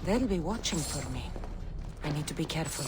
They'll be watching for me. I need to be careful.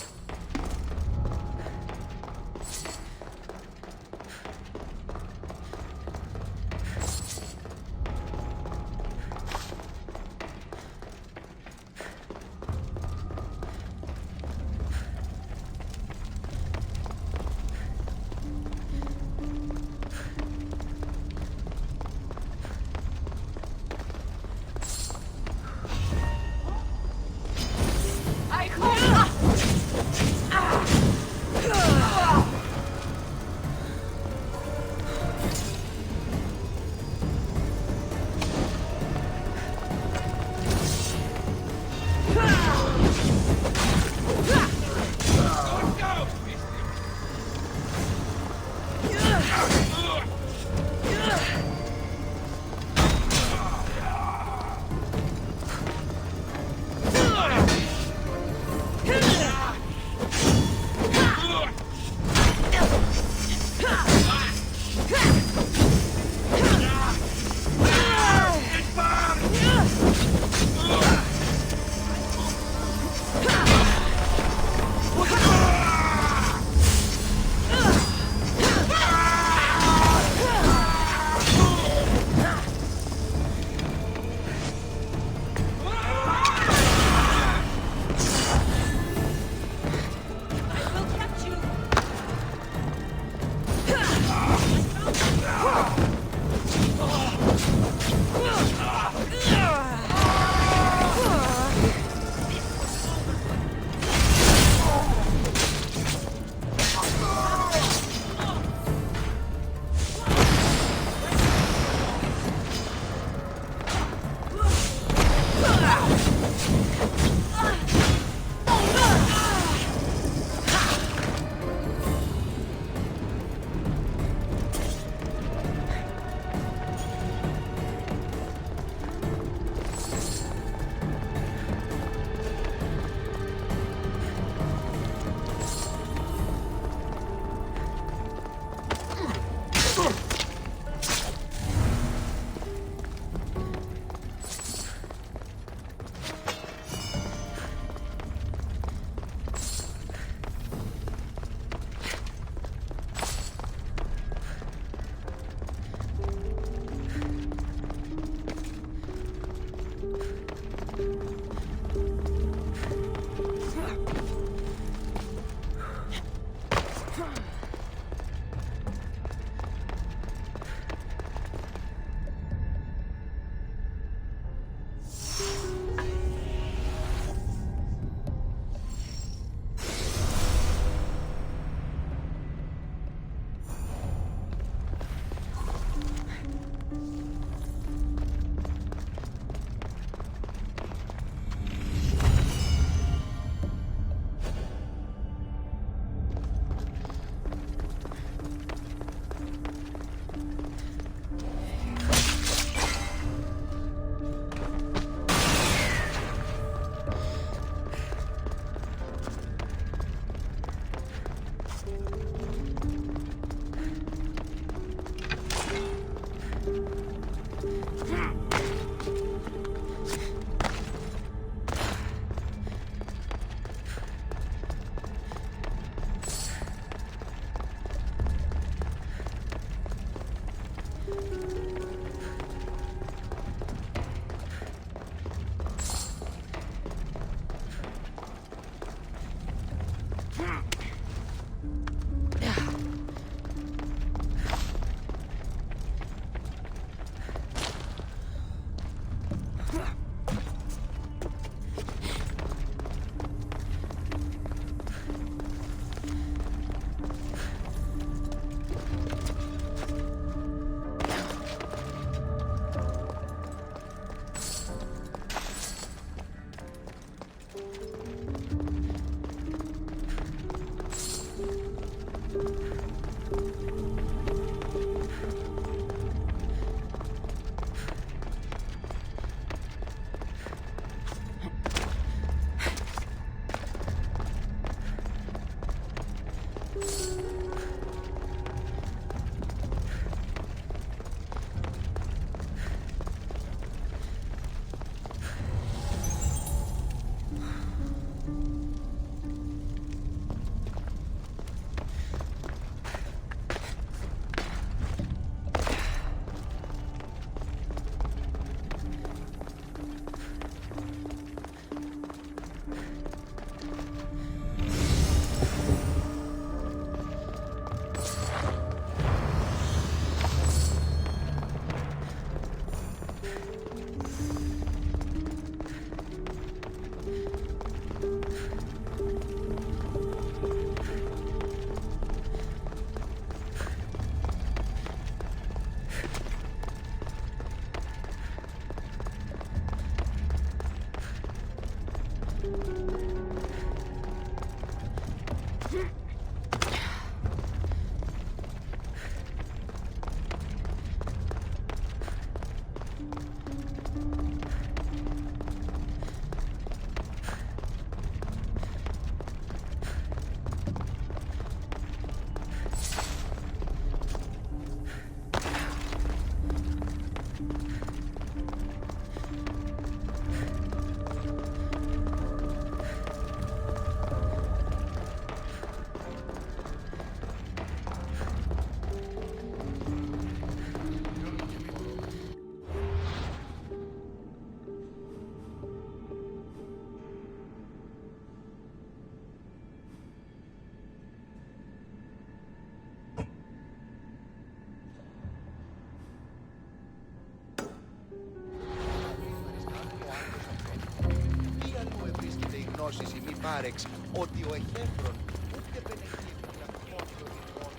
προφητεύσει μη πάρεξ ότι ο εχέφρον ούτε πενεγγύμουν καθμόντων ημών.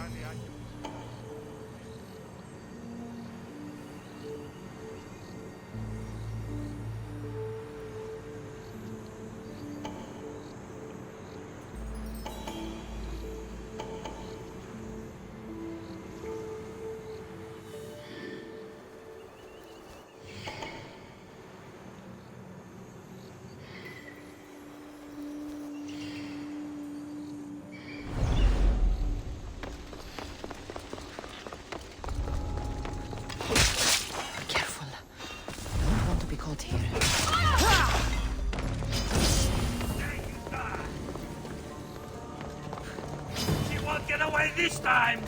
Be careful. Don't want to be caught here. She won't get away this time!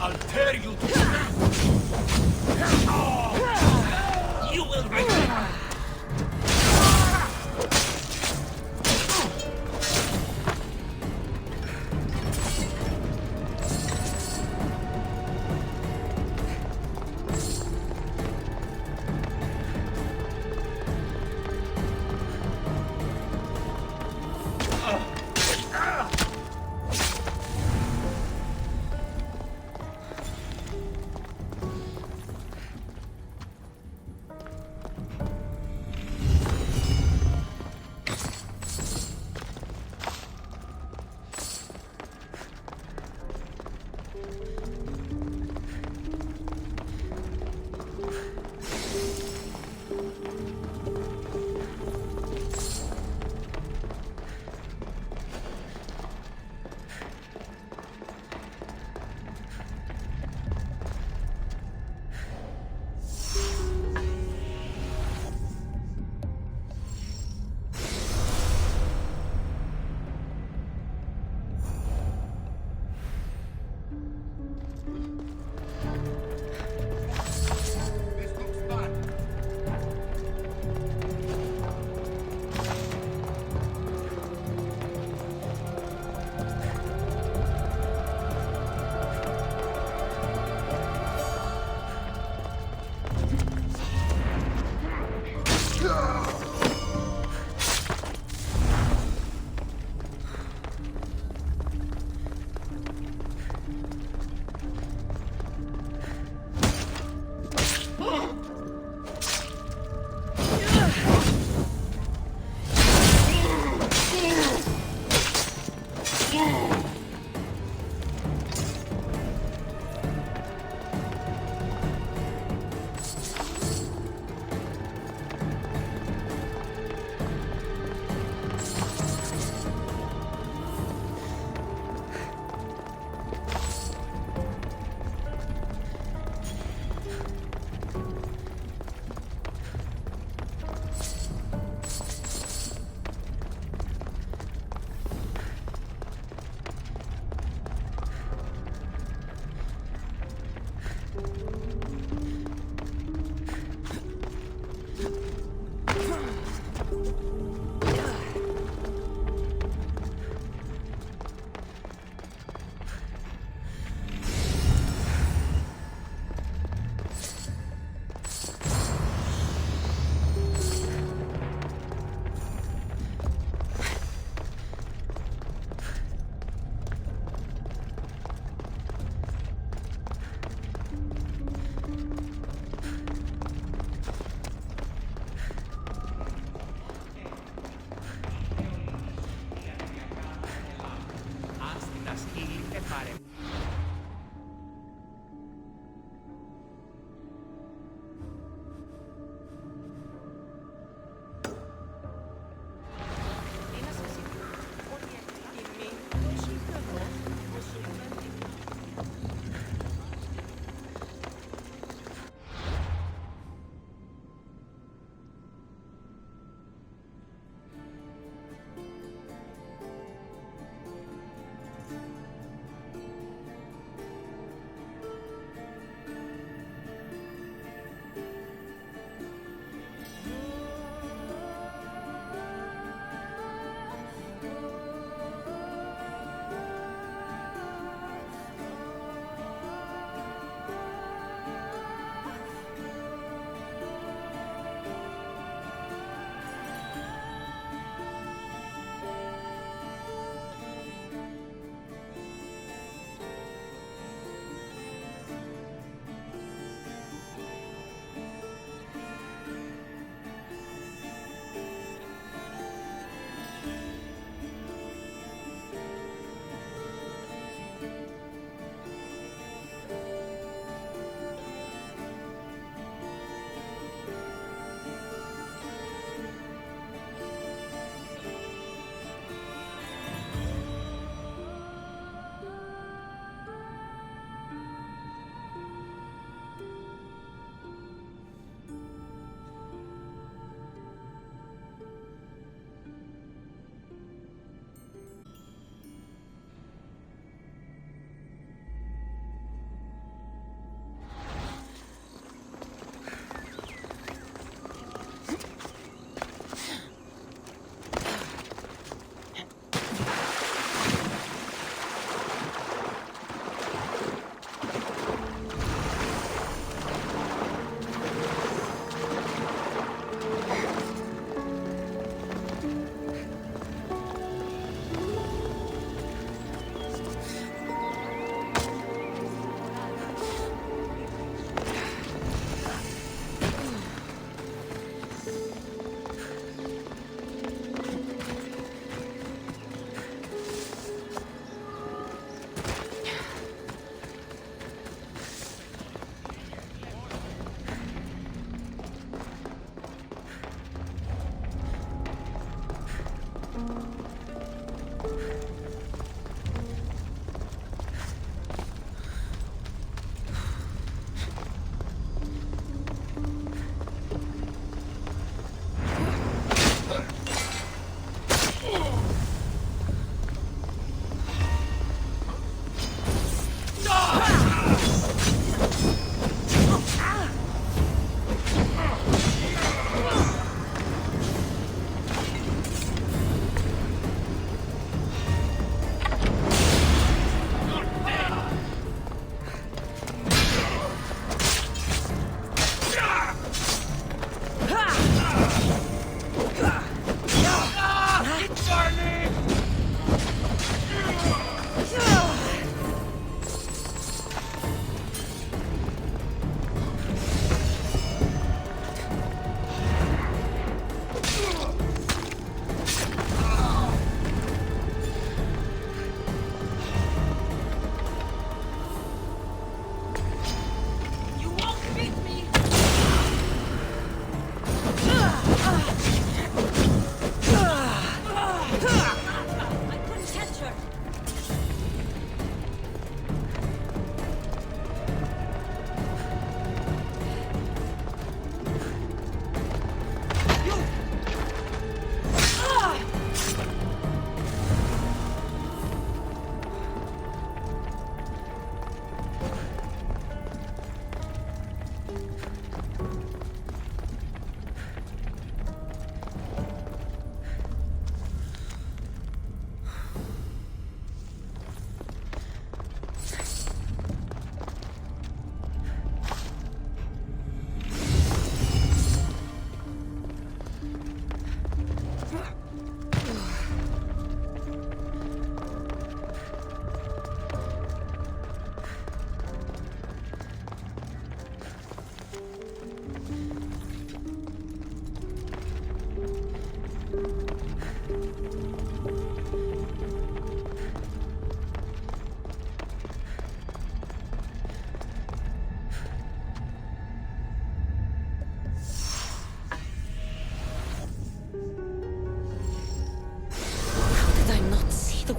I'll tear you to... You will regret.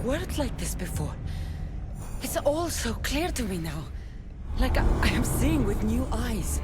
worked like this before. It's all so clear to me now. Like I am seeing with new eyes.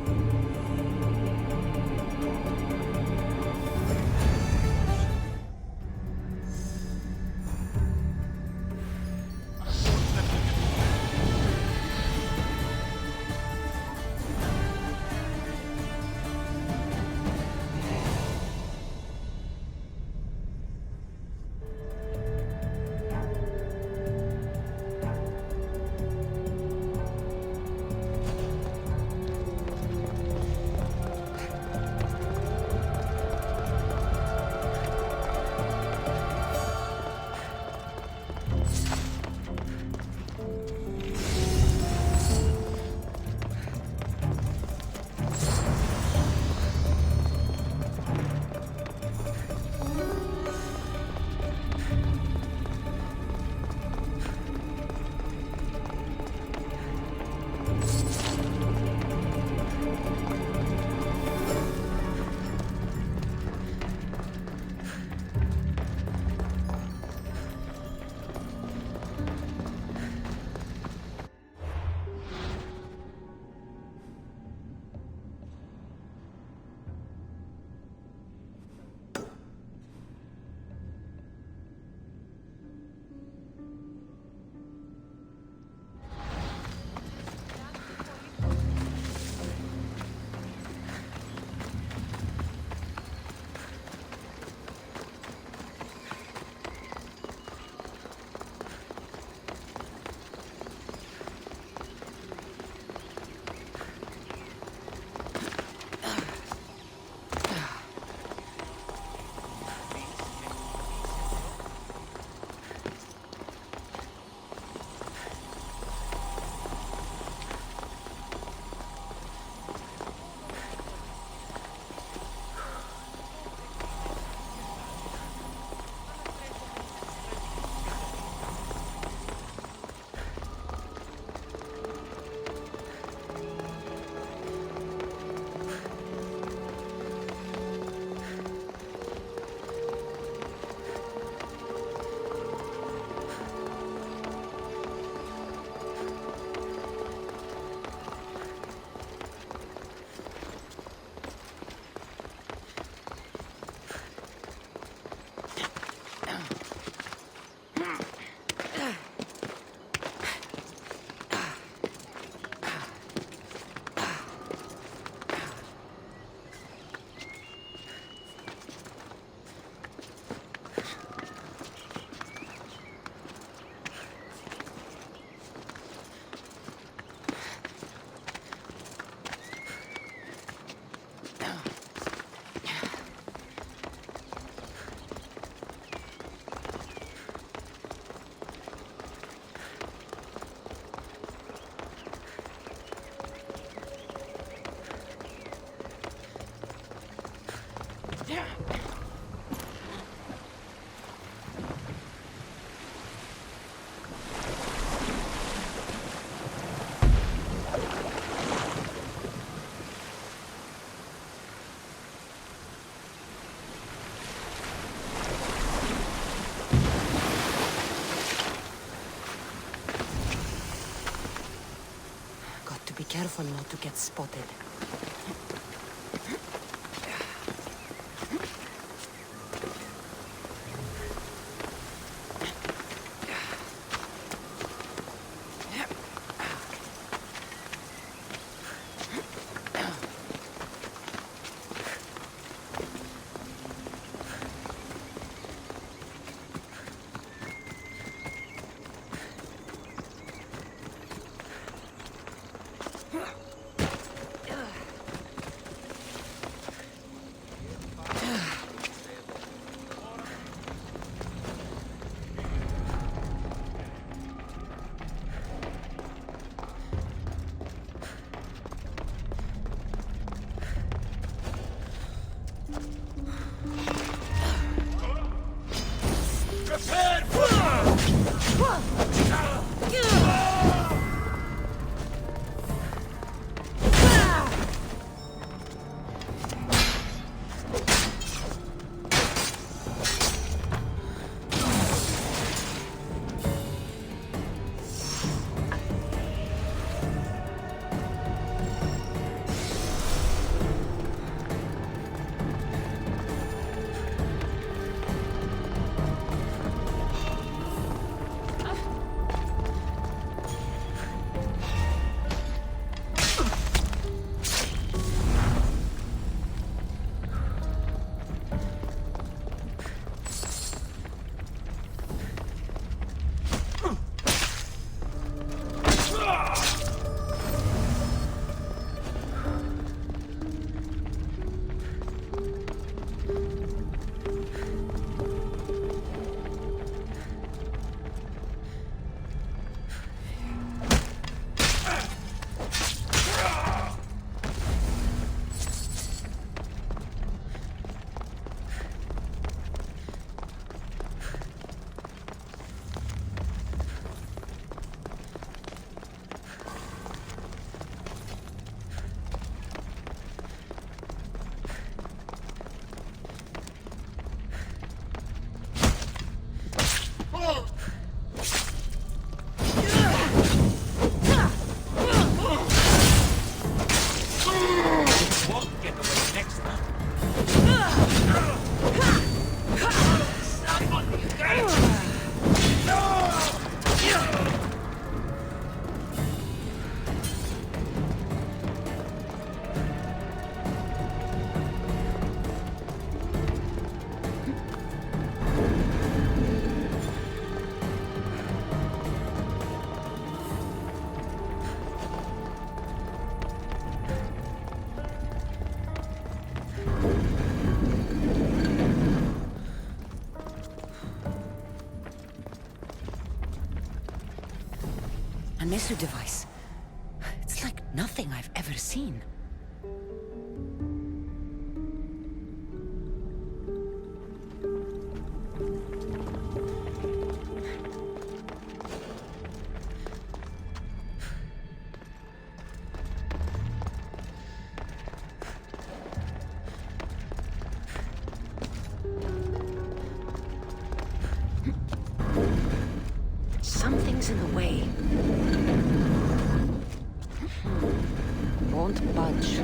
Be careful not to get spotted. Mesu device. It's like nothing I've ever seen. Something's in the way. Won't budge.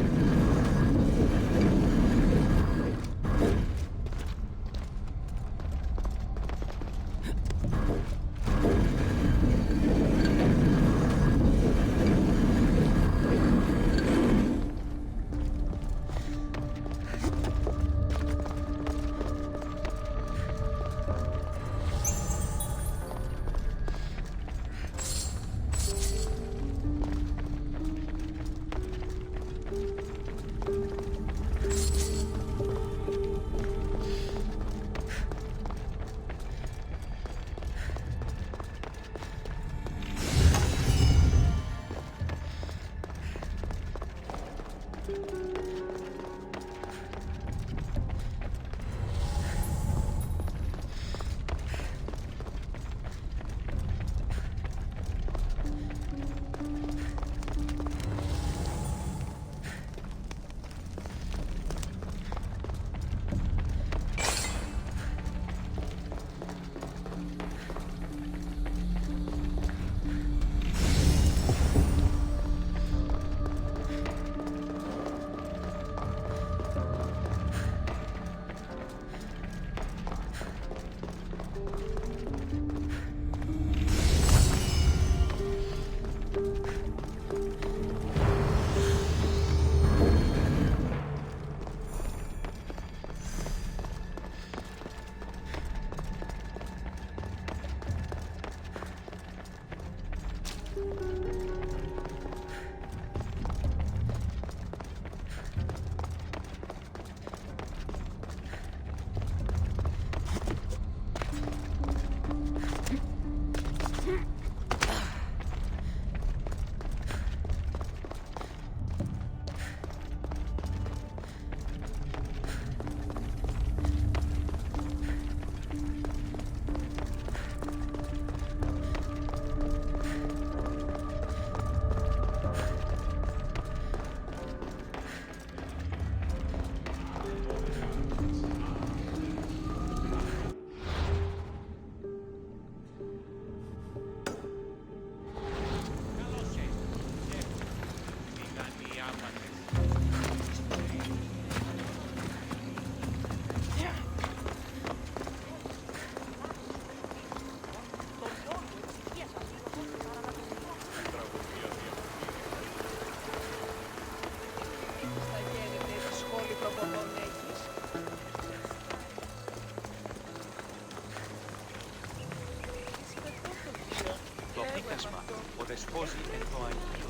Το απίκασμα οδεσπόζει εν το αγγείο.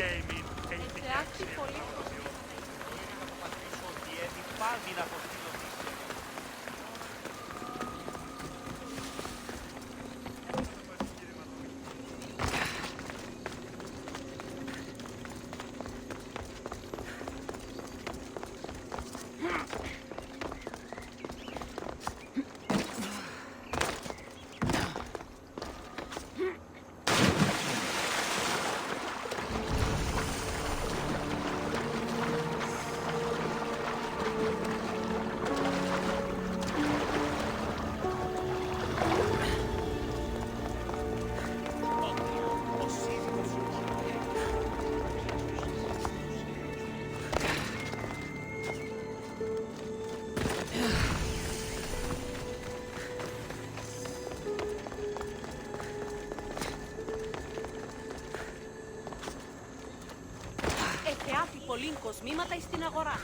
came in hating Θεάκι πολύ. Να το πατήσω ότι πάλι να αποστείλω πίσω. Θεάκι πολύ κοσμήματα στην αγορά.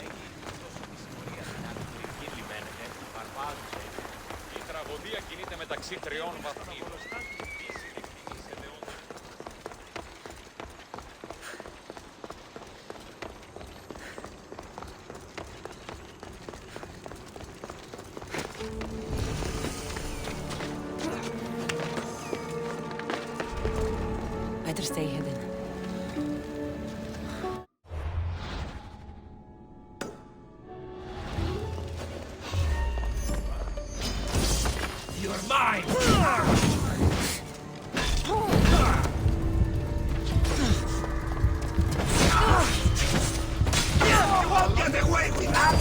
Έχει δώσει τη συμφωνία στην Ανατολική λιμένεται, βαρβάζουσε. Η τραγωδία κινείται μεταξύ τριών βαθμίδων. Better stay hidden. You're mine! You won't get away with that!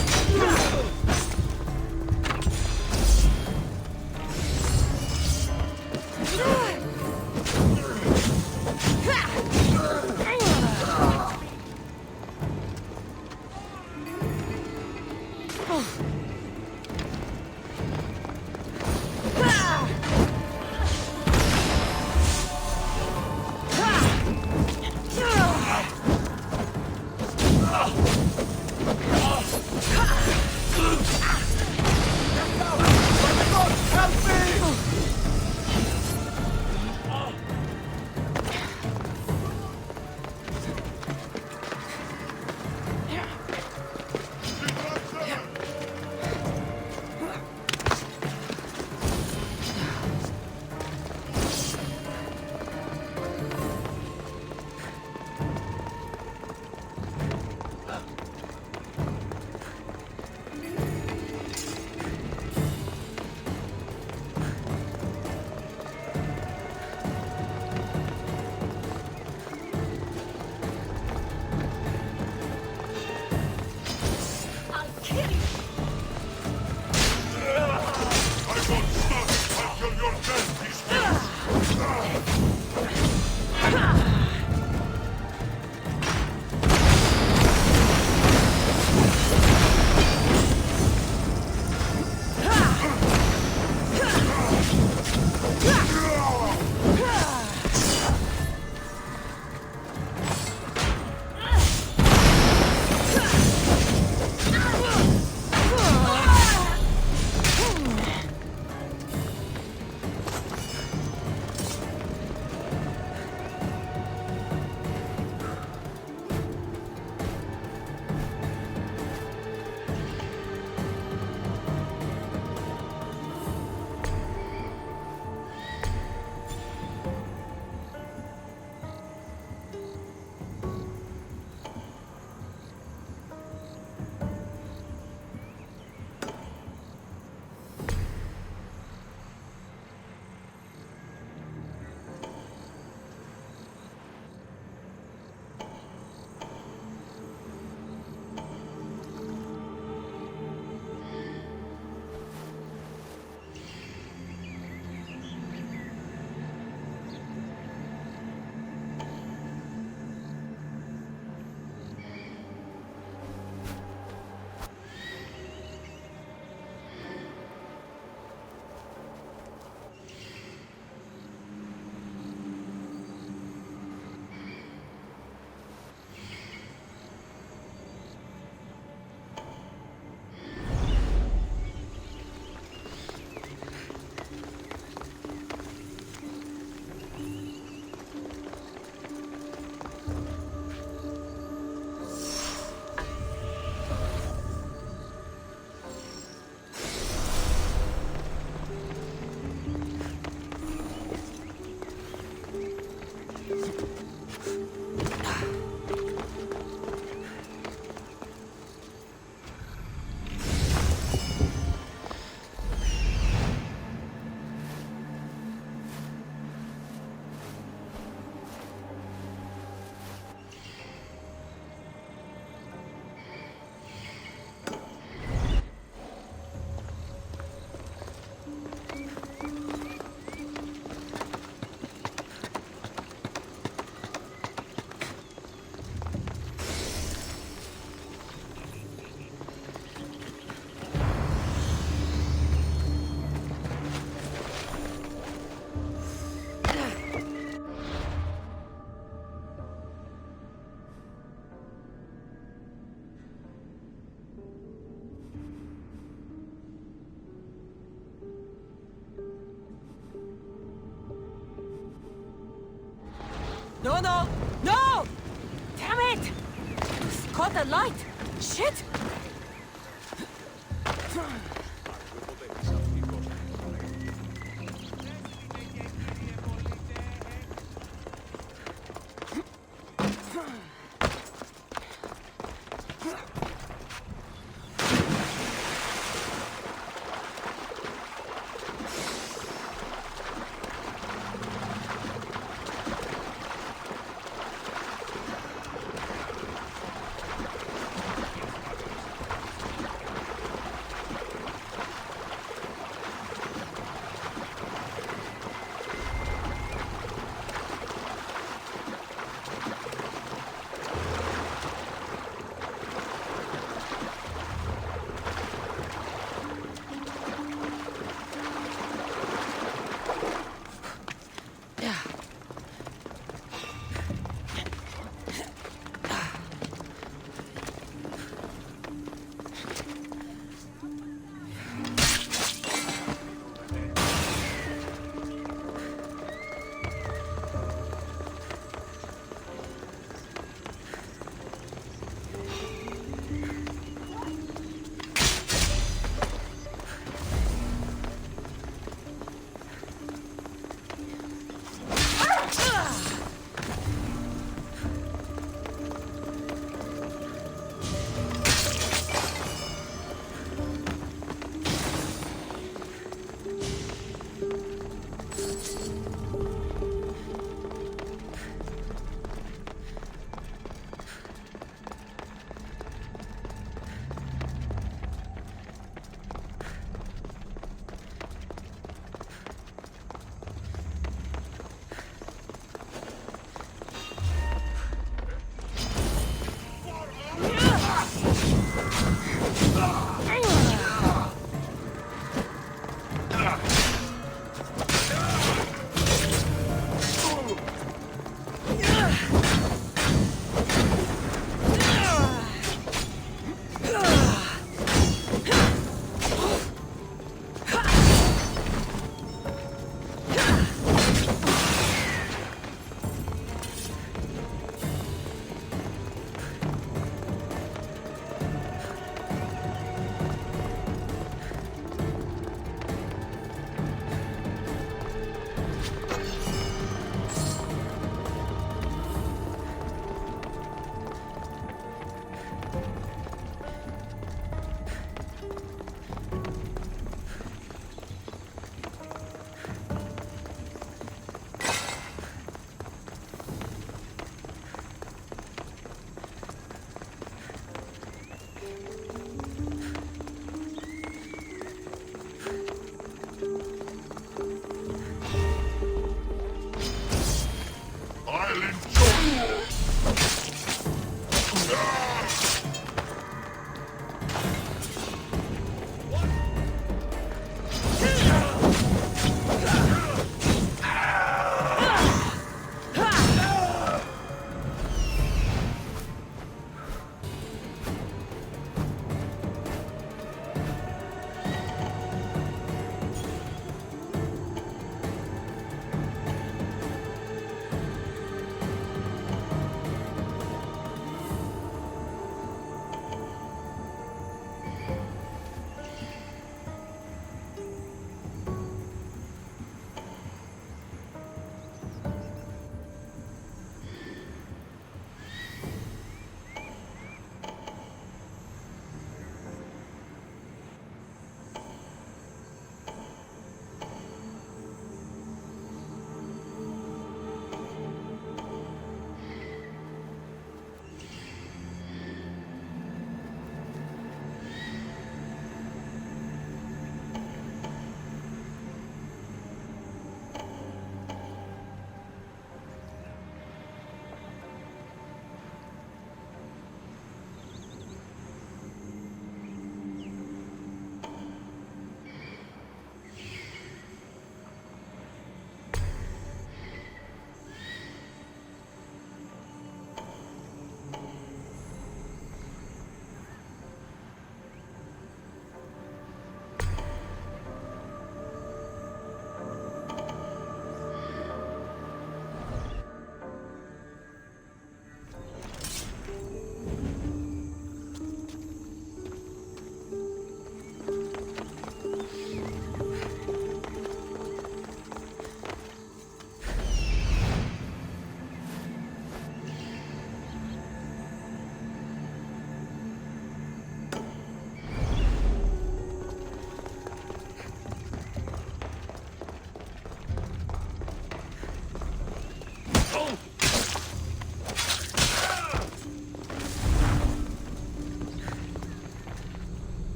No, no! No! Damn it! Caught the light! Shit!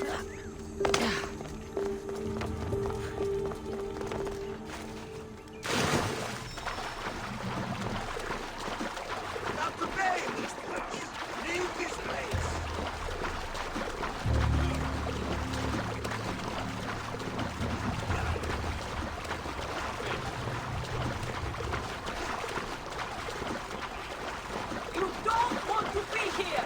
Not today, Mr. Leave this place. You don't want to be here!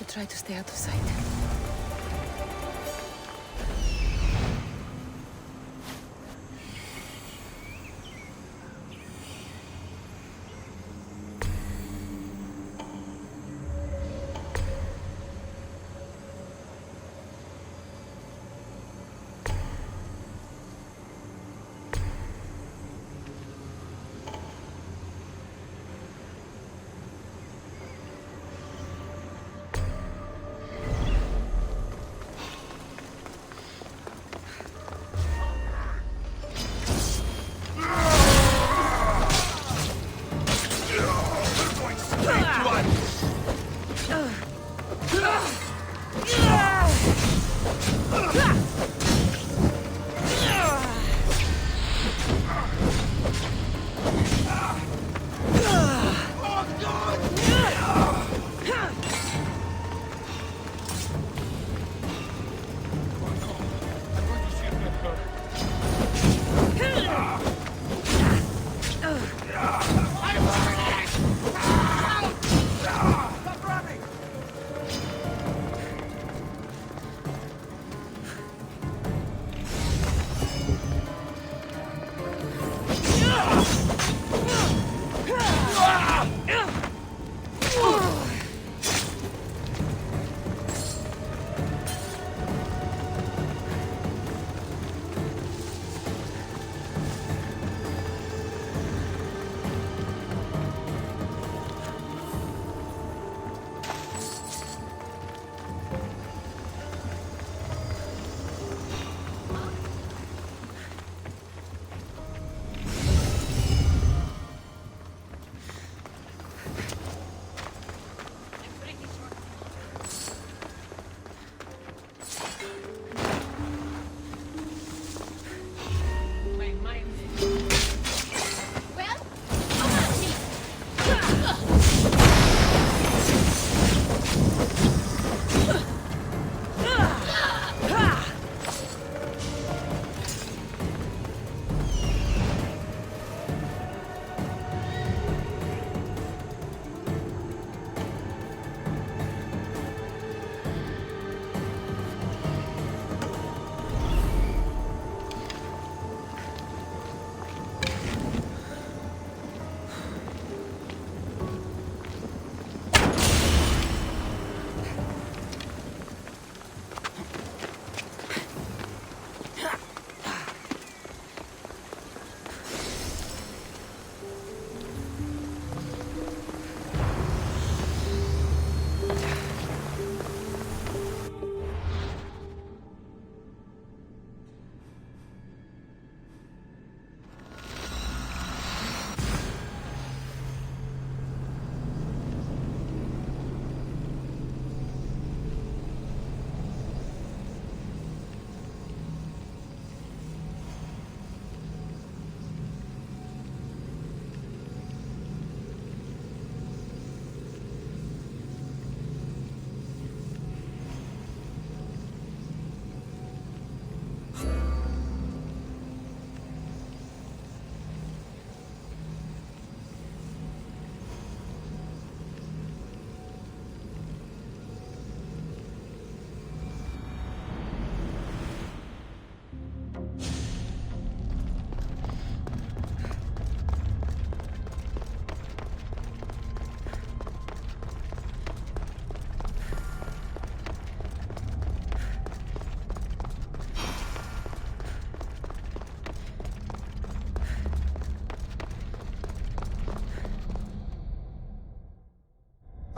Try to stay out of sight.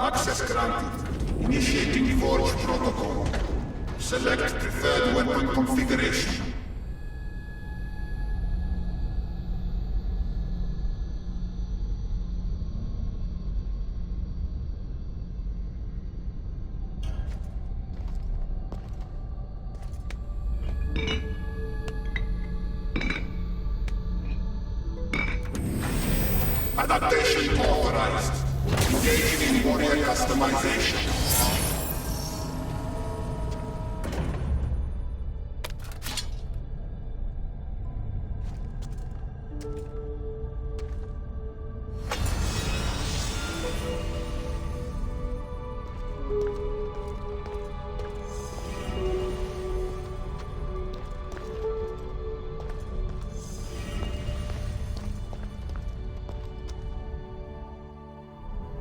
Access granted. Initiating Forge Protocol. Select preferred weapon configuration. Adaptation authorized. Engaging in warrior customization.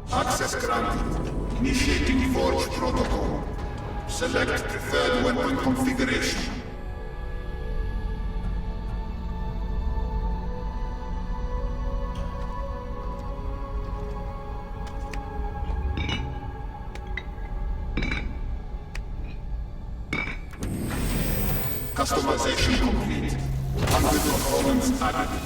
Access granted. Initiating Forge Protocol. Select preferred weapon configuration. Customization complete. 100 components added.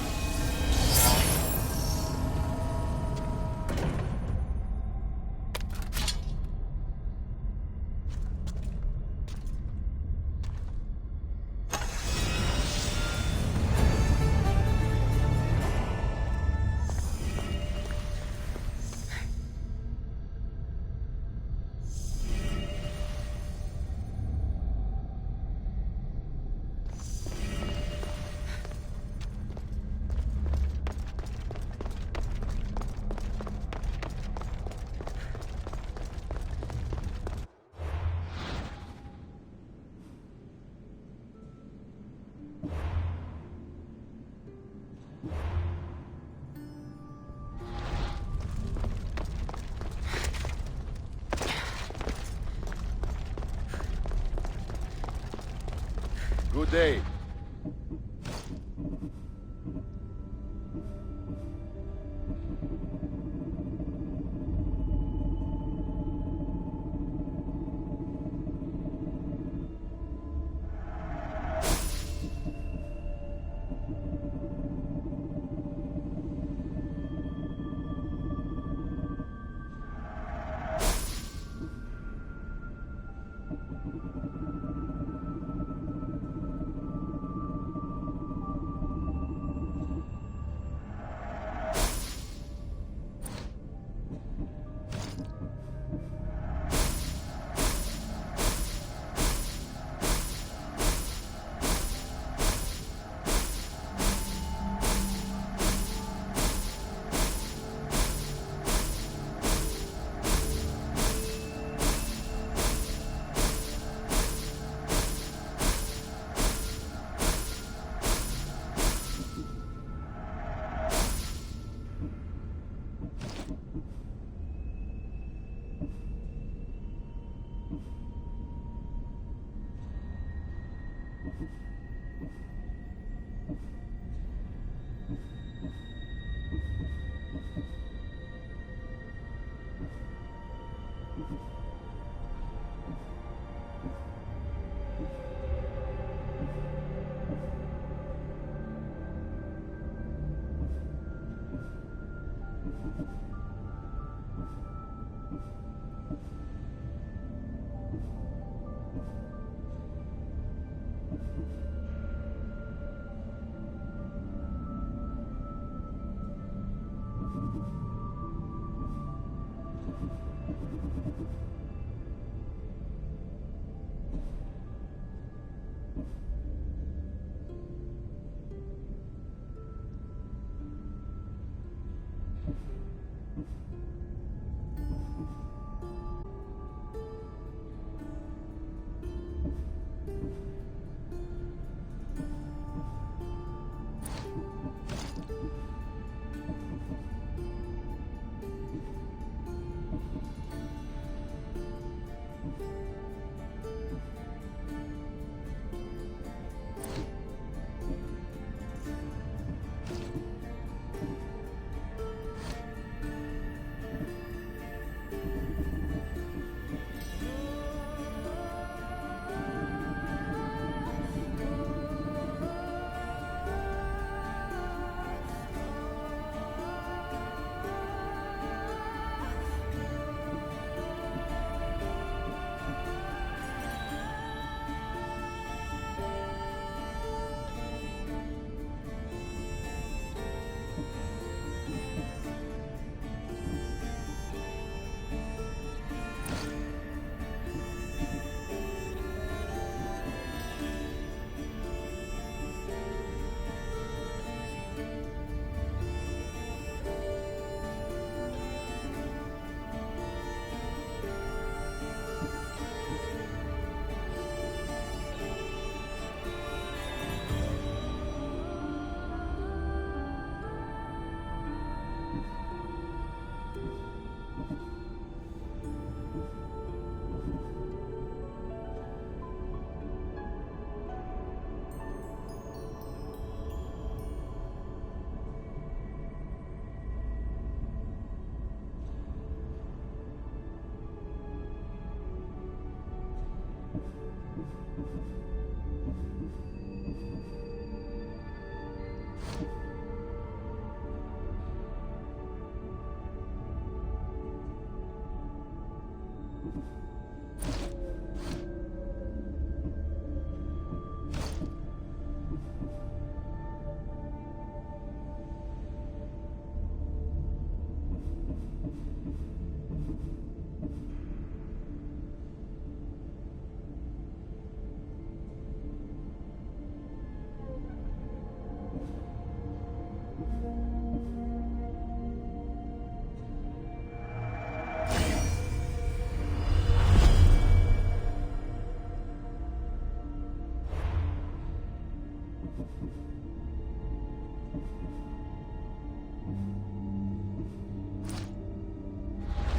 Good day.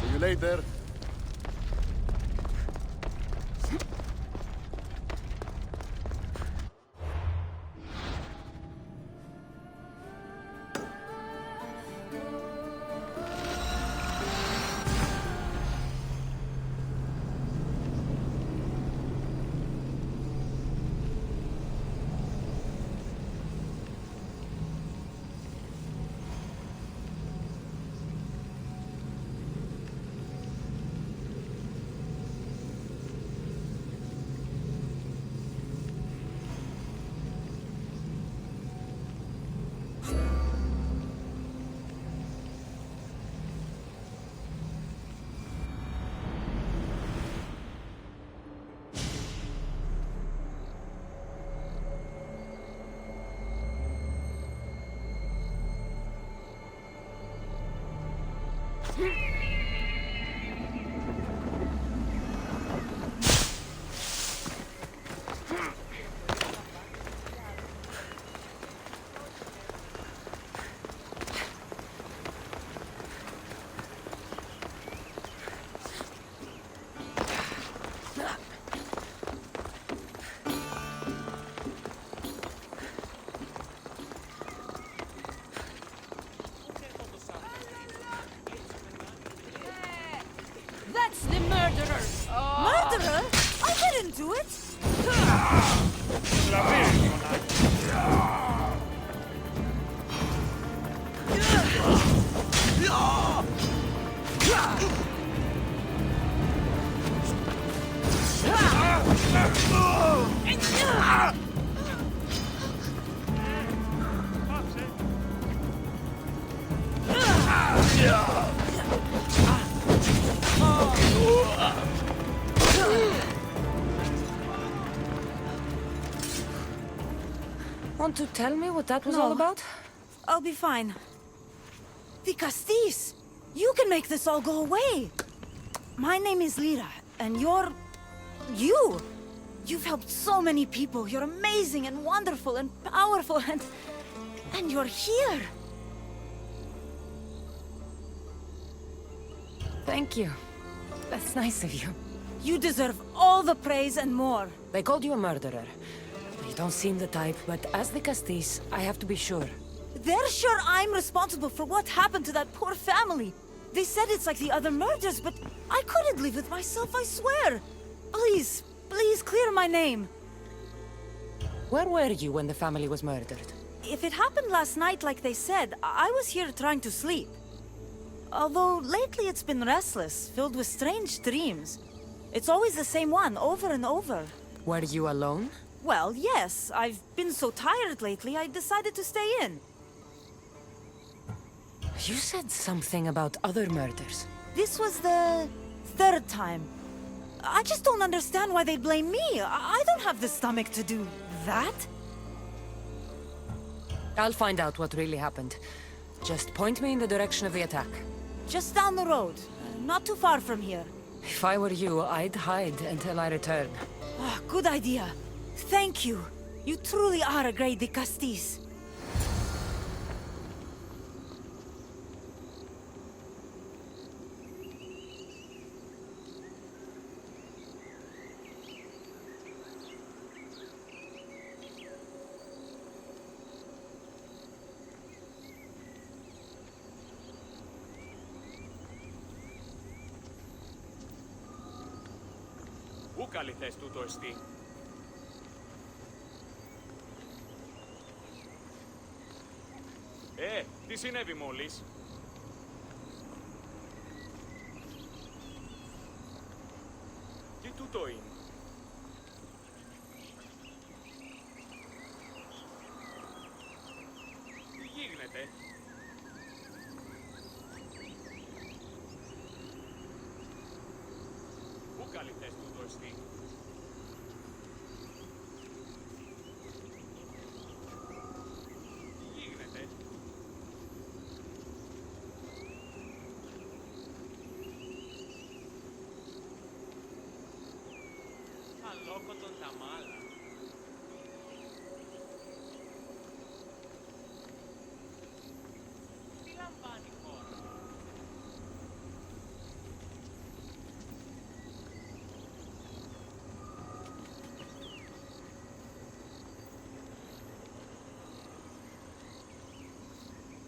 See you later. That's the murderer! Murderer? I didn't do it! Want to tell me what that was all about? I'll be fine. The Castis! You can make this all go away! My name is Lyra, and you're... you! You've helped so many people. You're amazing and wonderful and powerful and... and you're here! Thank you. That's nice of you. You deserve all the praise and more. They called you a murderer. You don't seem the type, but as the Castis, I have to be sure. They're sure I'm responsible for what happened to that poor family. They said it's like the other murders, but I couldn't live with myself, I swear. Please, please clear my name. Where were you when the family was murdered? If it happened last night like they said, I was here trying to sleep. Although lately it's been restless, filled with strange dreams. It's always the same one, over and over. Were you alone? Well, yes. I've been so tired lately, I decided to stay in. You said something about other murders. This was the third time. I just don't understand why they blame me. I don't have the stomach to do that. I'll find out what really happened. Just point me in the direction of the attack. Just down the road. Not too far from here. If I were you, I'd hide until I return. Ah, good idea. Thank you. You truly are a great Castis. Πού καλή θες τούτο εστί? Τι συνέβη μόλις? Τι τούτο είναι? Τι γίνεται? Πού καλή θες τούτο εστί? Loco τον τα μάλα.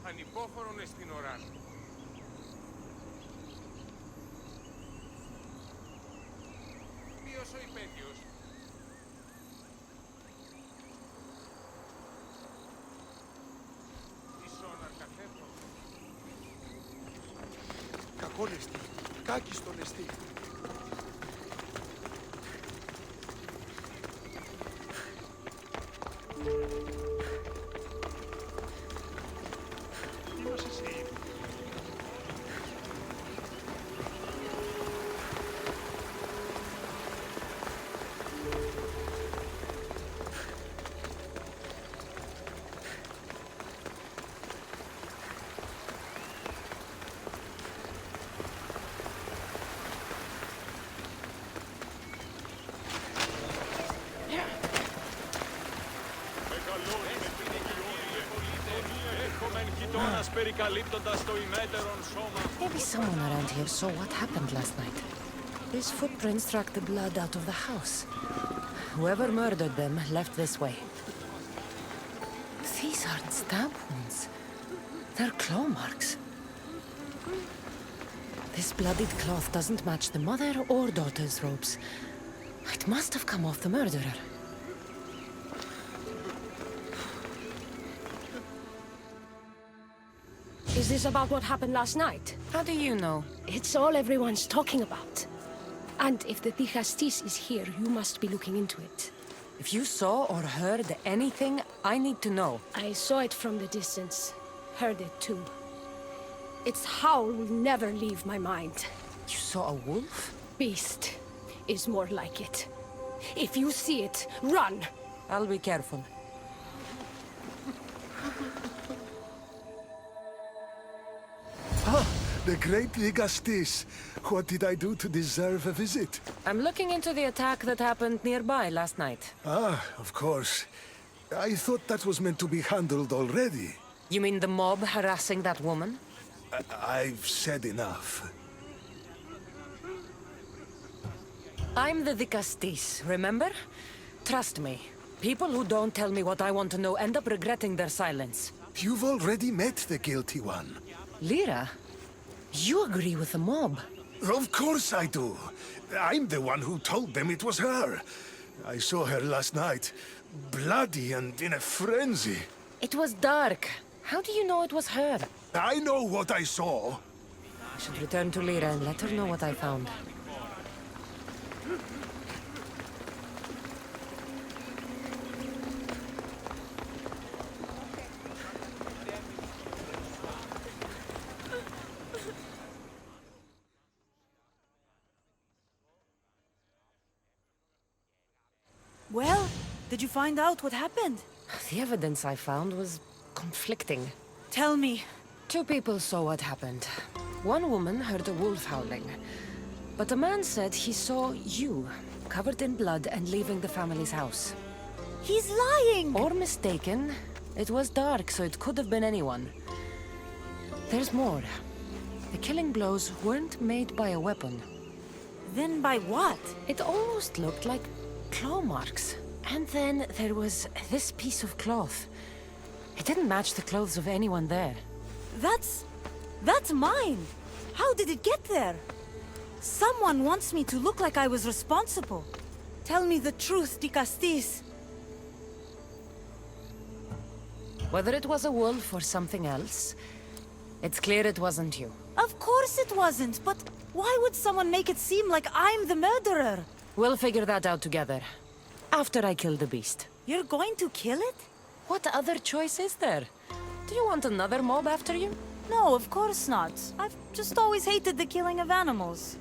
Ανυπόφορον εστιν οράν. Ποιος ο υπέτειος? Ισόν αρκαθέτω. Κακόν εστί, κάκιστον εστί. Maybe someone around here saw what happened last night. These footprints track the blood out of the house. Whoever murdered them left this way. These aren't stab wounds. They're claw marks. This bloodied cloth doesn't match the mother or daughter's robes. It must have come off the murderer. Is this about what happened last night? How do you know? It's all everyone's talking about. And if the Dikastis is here, you must be looking into it. If you saw or heard anything, I need to know. I saw it from the distance. Heard it too. Its howl will never leave my mind. You saw a wolf? Beast is more like it. If you see it, run! I'll be careful. The great Ligastis. What did I do to deserve a visit? I'm looking into the attack that happened nearby last night. Ah, of course. I thought that was meant to be handled already. You mean the mob harassing that woman? I've said enough. I'm the Dikastis, remember? Trust me. People who don't tell me what I want to know end up regretting their silence. You've already met the guilty one. Lyra? You agree with the mob? Of course I do. I'm the one who told them it was her. I saw her last night, bloody and in a frenzy. It was dark. How do you know it was her? I know what I saw. I should return to Lyra and let her know what I found. Well, did you find out what happened? The evidence I found was conflicting. Tell me. Two people saw what happened. One woman heard a wolf howling, but a man said he saw you, covered in blood and leaving the family's house. He's lying! Or mistaken. It was dark, so it could have been anyone. There's more. The killing blows weren't made by a weapon. Then by what? It almost looked like claw marks. And then there was this piece of cloth. It didn't match the clothes of anyone there. That's mine! How did it get there? Someone wants me to look like I was responsible. Tell me the truth, Dikastis. Whether it was a wolf or something else, it's clear it wasn't you. Of course it wasn't, but why would someone make it seem like I'm the murderer? We'll figure that out together. After I kill the beast. You're going to kill it? What other choice is there? Do you want another mob after you? No, of course not. I've just always hated the killing of animals.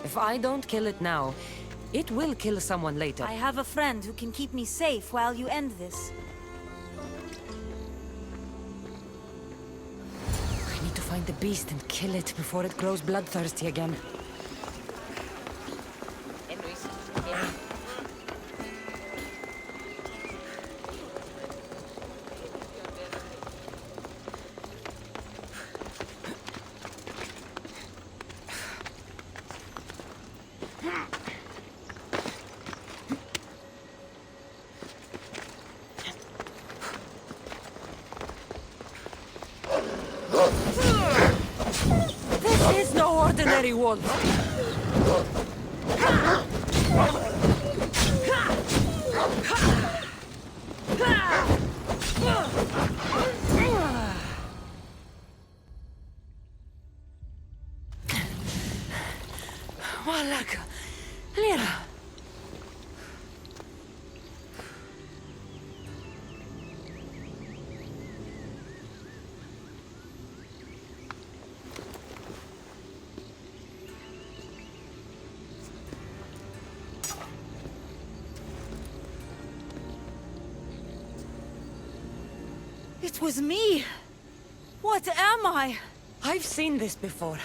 If I don't kill it now, it will kill someone later. I have a friend who can keep me safe while you end this. I need to find the beast and kill it before it grows bloodthirsty again. bloody wolf! Malaka, Lyra. It was me! What am I? I've seen this before.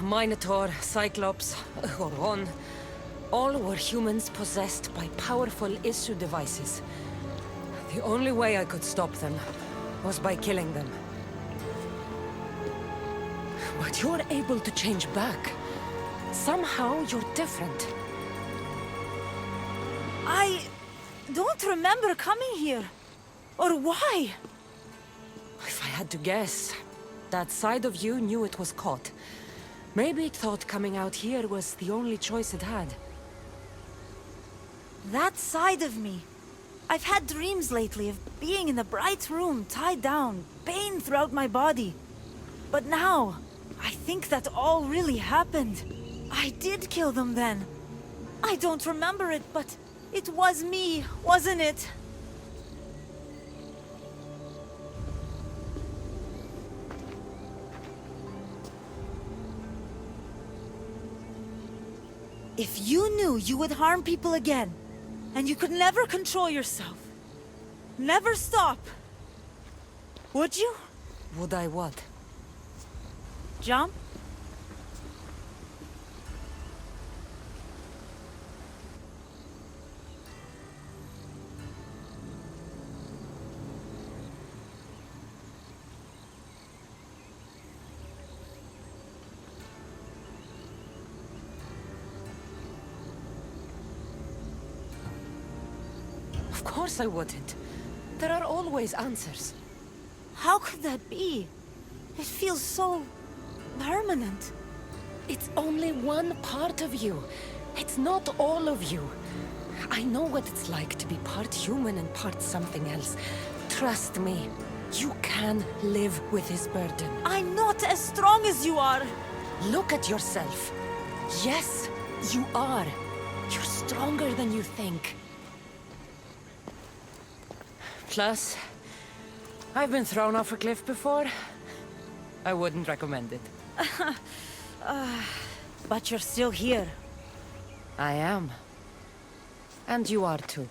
Minotaur, Cyclops, Horon. All were humans possessed by powerful issue devices. The only way I could stop them was by killing them. But you're able to change back. Somehow you're different. I don't remember coming here. Or why? If I had to guess, that side of you knew it was caught. Maybe it thought coming out here was the only choice it had. That side of me. I've had dreams lately of being in a bright room, tied down, pain throughout my body. But now, I think that all really happened. I did kill them then. I don't remember it, but it was me, wasn't it? If you knew you would harm people again, and you could never control yourself, never stop, would you? Would I what? Jump? Of course I wouldn't. There are always answers. How could that be? It feels so permanent. It's only one part of you. It's not all of you. I know what it's like to be part human and part something else. Trust me, you can live with this burden. I'm not as strong as you are. Look at yourself. Yes, you are. You're stronger than you think. Plus, I've been thrown off a cliff before. I wouldn't recommend it. But you're still here. I am. And you are too.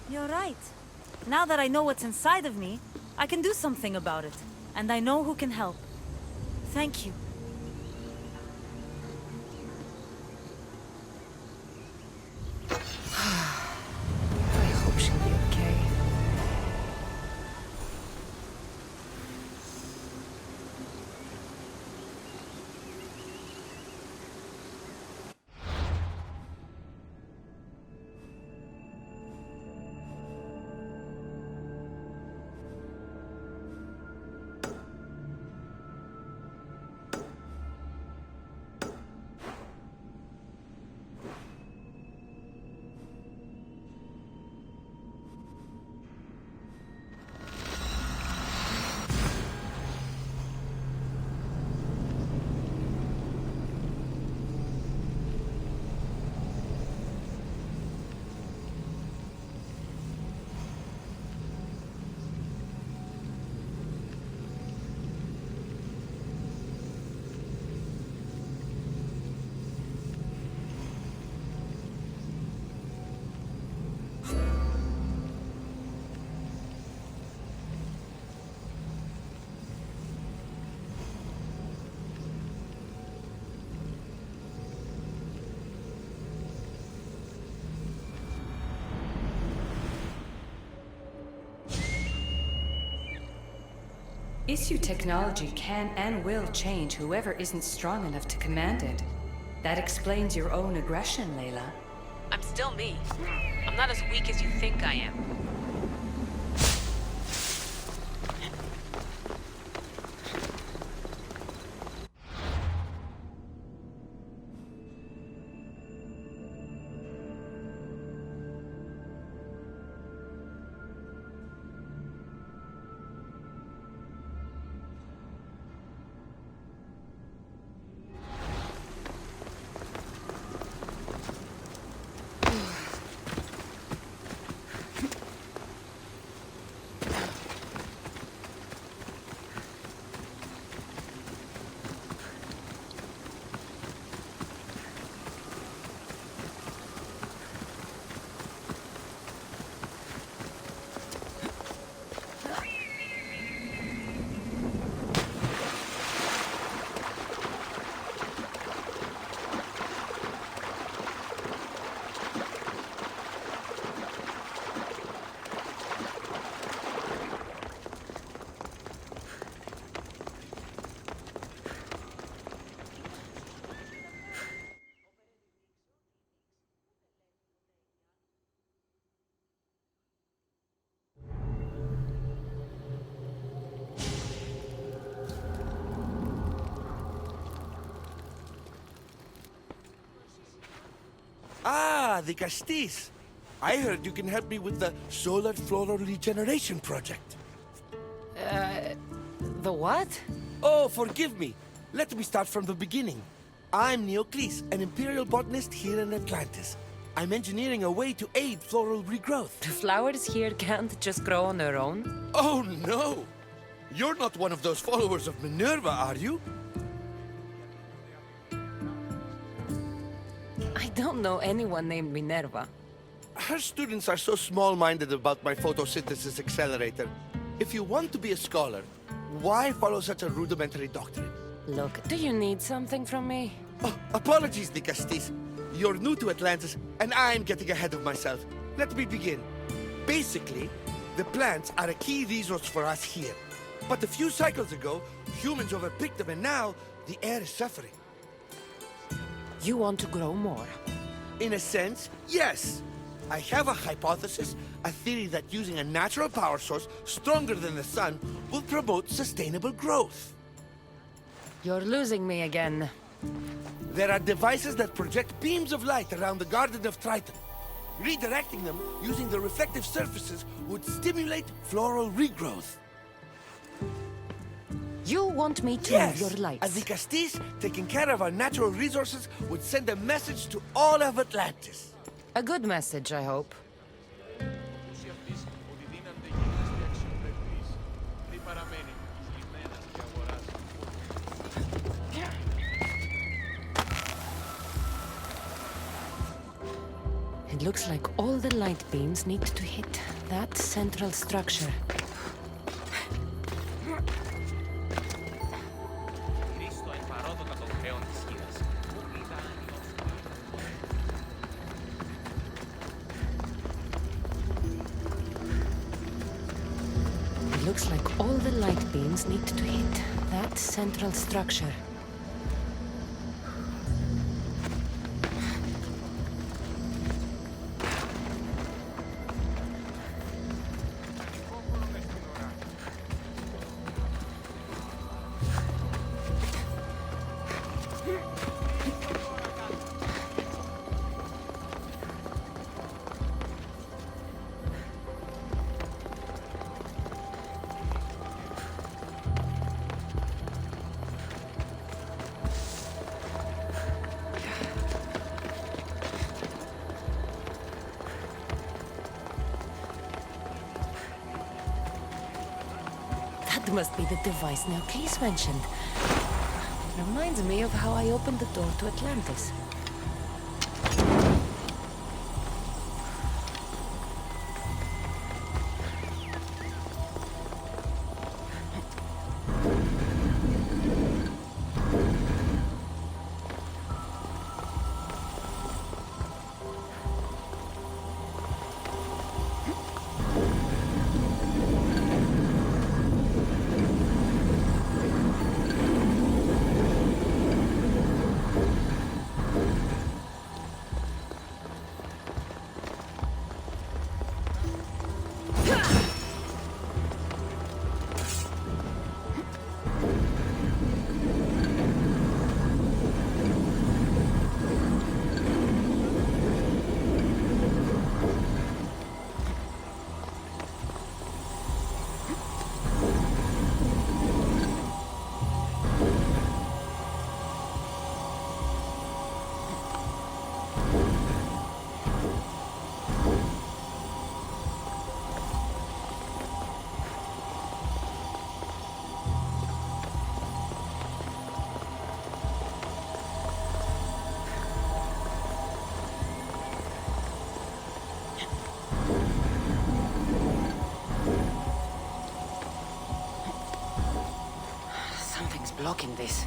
You're right. Now that I know what's inside of me, I can do something about it. And I know who can help. Thank you. I hope she'll be okay. Issue technology can and will change whoever isn't strong enough to command it. That explains your own aggression, Layla. I'm still me. I'm not as weak as you think I am. Ah, the Castis. I heard you can help me with the solar floral regeneration project. The what? Oh, forgive me. Let me start from the beginning. I'm Neocles, an imperial botanist here in Atlantis. I'm engineering a way to aid floral regrowth. The flowers here can't just grow on their own? Oh, no! You're not one of those followers of Minerva, are you? I don't know anyone named Minerva. Her students are so small-minded about my photosynthesis accelerator. If you want to be a scholar, why follow such a rudimentary doctrine? Look, do you need something from me? Oh, apologies, the Castis. You're new to Atlantis, and I'm getting ahead of myself. Let me begin. Basically, the plants are a key resource for us here. But a few cycles ago, humans overpicked them, and now the air is suffering. You want to grow more? In a sense, yes. I have a hypothesis, a theory that using a natural power source stronger than the sun will promote sustainable growth. You're losing me again. There are devices that project beams of light around the Garden of Triton. Redirecting them using the reflective surfaces would stimulate floral regrowth. You want me to move your lights? And the Castis, taking care of our natural resources, would send a message to all of Atlantis. A good message, I hope. It looks like all the light beams need to hit that central structure. It looks like all the light beams need to hit that central structure. That must be the device Neocles mentioned. Reminds me of how I opened the door to Atlantis. Something's blocking this.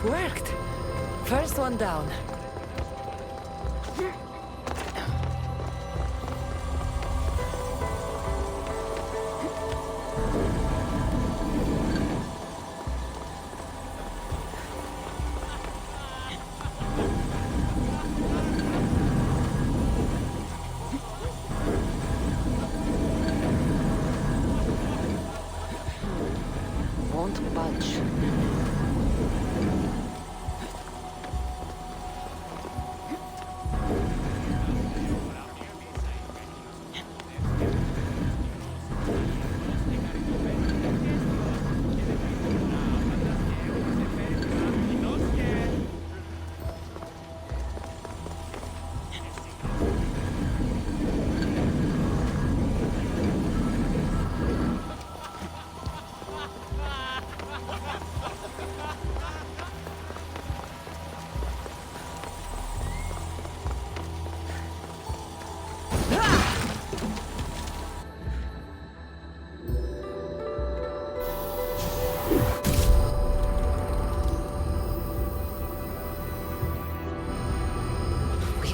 worked. First one down. Won't budge.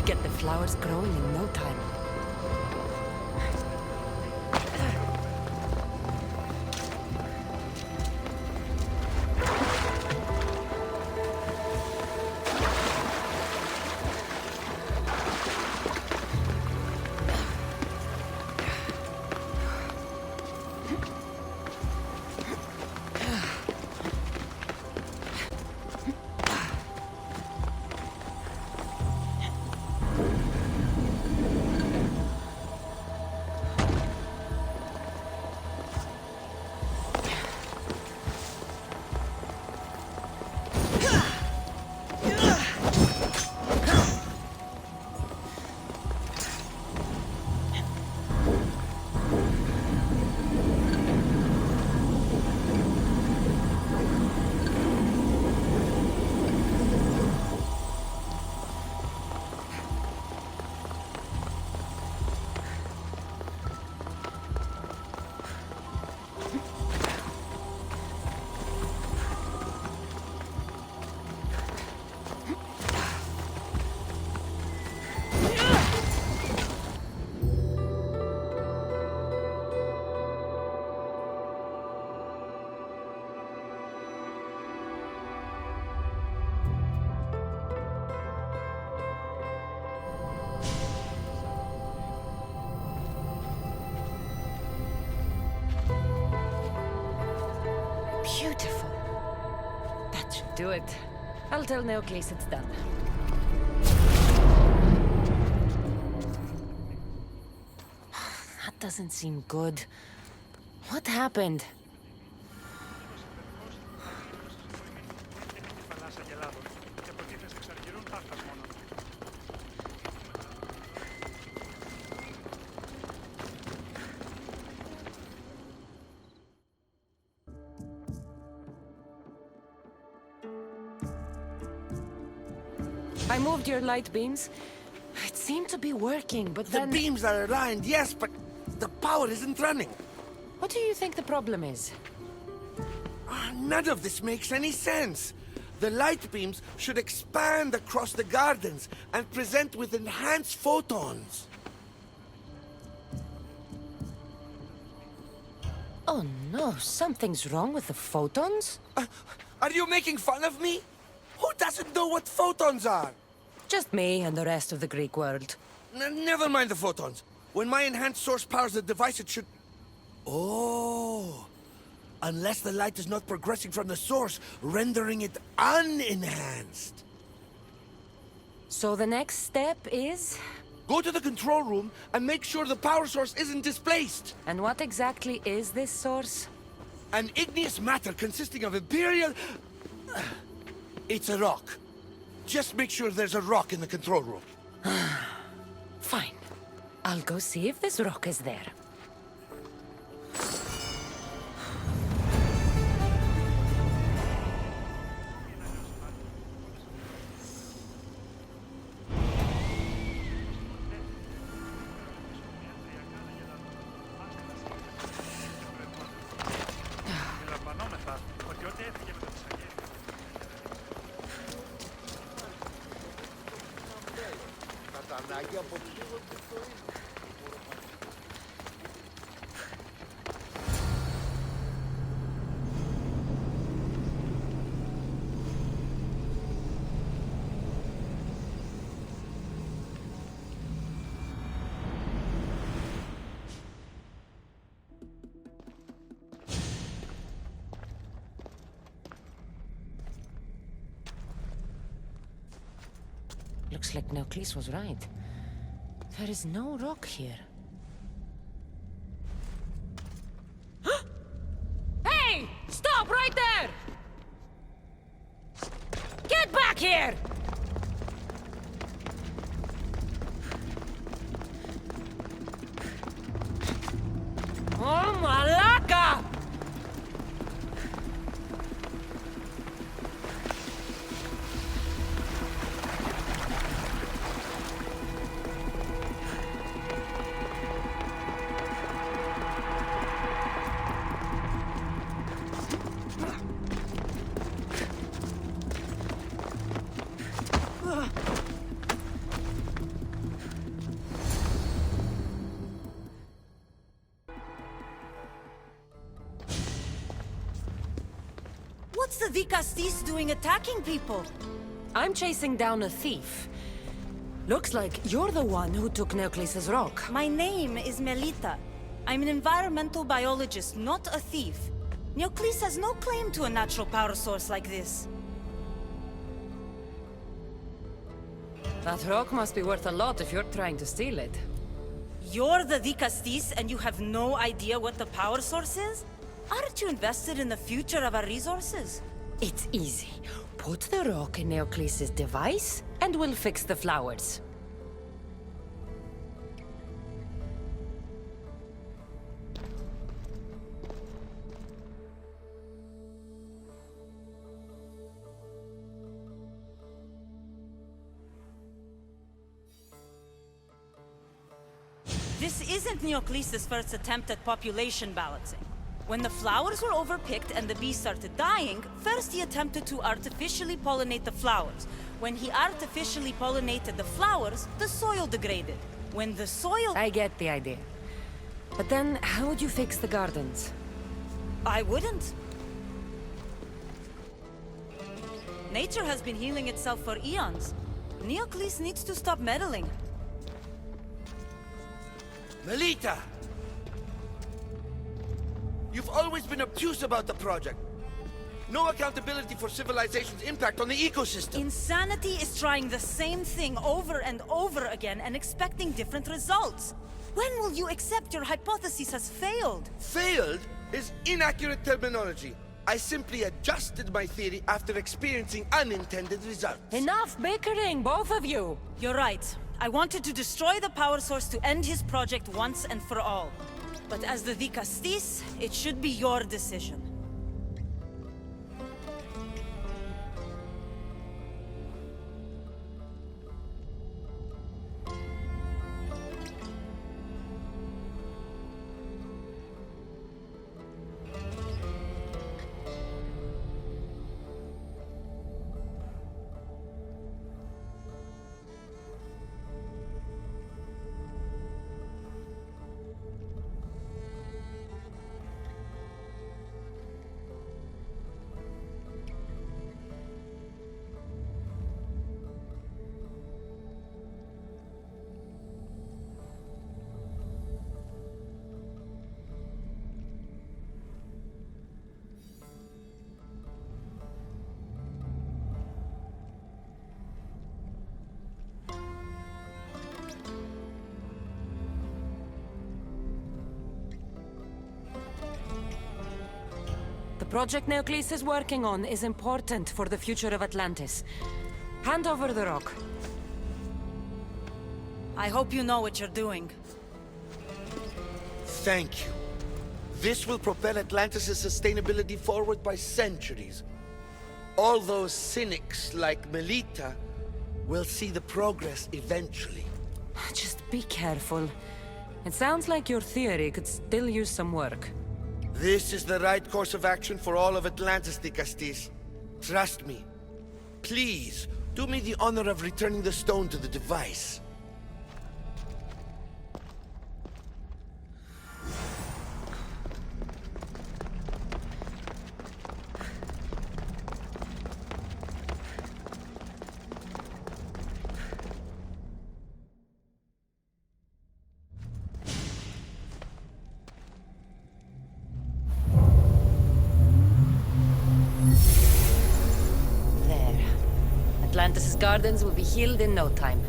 Get the flowers growing in no time. Beautiful. That should do it. I'll tell Neocles it's done. That doesn't seem good. What happened? I moved your light beams. It seemed to be working, but then... The beams are aligned, yes, but the power isn't running. What do you think the problem is? None of this makes any sense. The light beams should expand across the gardens and present with enhanced photons. Oh no, something's wrong with the photons? Are you making fun of me? Who doesn't know what photons are? Just me and the rest of the Greek world. Never mind the photons. When my enhanced source powers the device, it should... Oh! Unless the light is not progressing from the source, rendering it unenhanced. So the next step is? Go to the control room and make sure the power source isn't displaced. And what exactly is this source? An igneous matter consisting of Imperial... It's a rock. Just make sure there's a rock in the control room. Fine. I'll go see if this rock is there. Πανάγια από λίγο και το ίδιο. Looks like Neocles was right. There is no rock here. Hey! Stop right there! Get back here! Oh, Malaka! What's the Vicastis doing attacking people? I'm chasing down a thief. Looks like you're the one who took Neocles' rock. My name is Melita. I'm an environmental biologist, not a thief. Neocles has no claim to a natural power source like this. That rock must be worth a lot if you're trying to steal it. You're the Vicastis and you have no idea what the power source is? Aren't you invested in the future of our resources? It's easy. Put the rock in Neocles' device, and we'll fix the flowers. This isn't Neocles' first attempt at population balancing. When the flowers were overpicked and the bees started dying, first he attempted to artificially pollinate the flowers. When he artificially pollinated the flowers, the soil degraded. When the soil... I get the idea. But then, how would you fix the gardens? I wouldn't. Nature has been healing itself for eons. Neocles needs to stop meddling. Melita! You've always been obtuse about the project. No accountability for civilization's impact on the ecosystem. Insanity is trying the same thing over and over again and expecting different results. When will you accept your hypothesis has failed? Failed is inaccurate terminology. I simply adjusted my theory after experiencing unintended results. Enough bickering, both of you! You're right. I wanted to destroy the power source to end his project once and for all. But as the Vicastis, it should be your decision. The project Neocles is working on is important for the future of Atlantis. Hand over the rock. I hope you know what you're doing. Thank you. This will propel Atlantis' sustainability forward by centuries. All those cynics like Melita will see the progress eventually. Just be careful. It sounds like your theory could still use some work. This is the right course of action for all of Atlantis, Vicastis. Trust me. Please, do me the honor of returning the stone to the device. Atlantis' gardens will be healed in no time.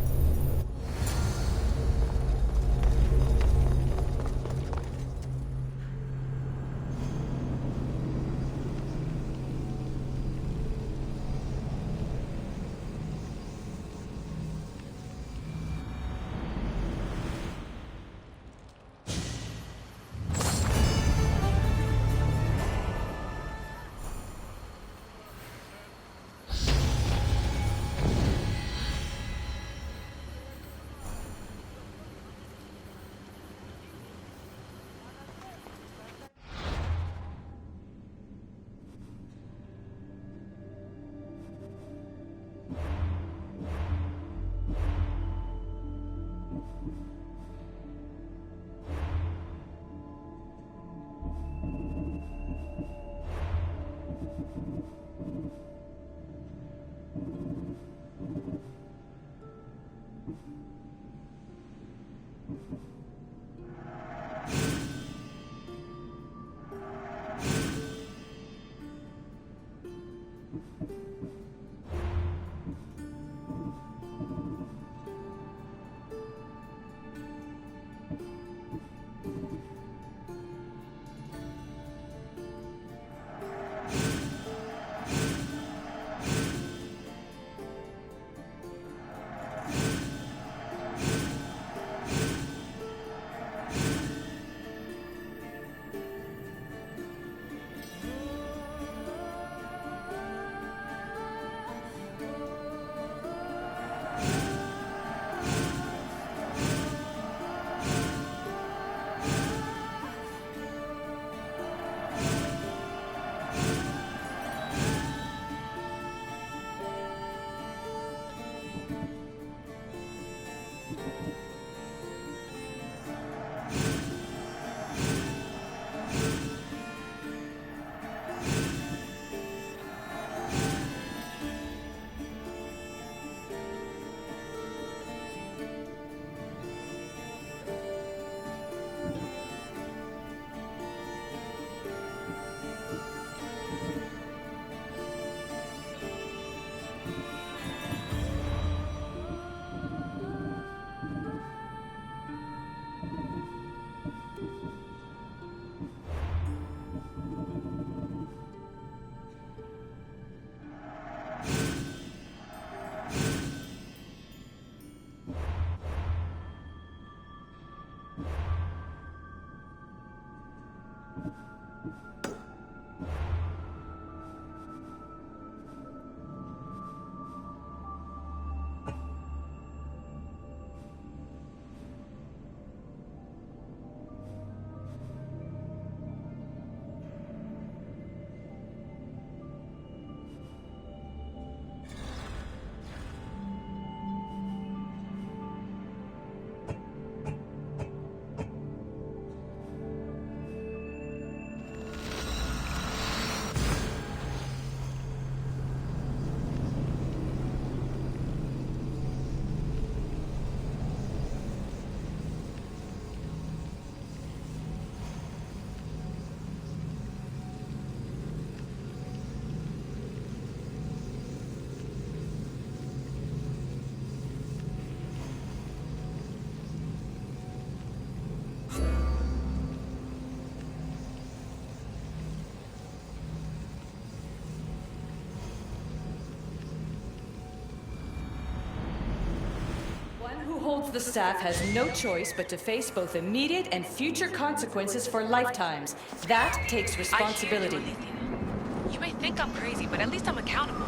Who holds the staff has no choice but to face both immediate and future consequences for lifetimes. That takes responsibility. I hear you, Odyssey. You may think I'm crazy, but at least I'm accountable.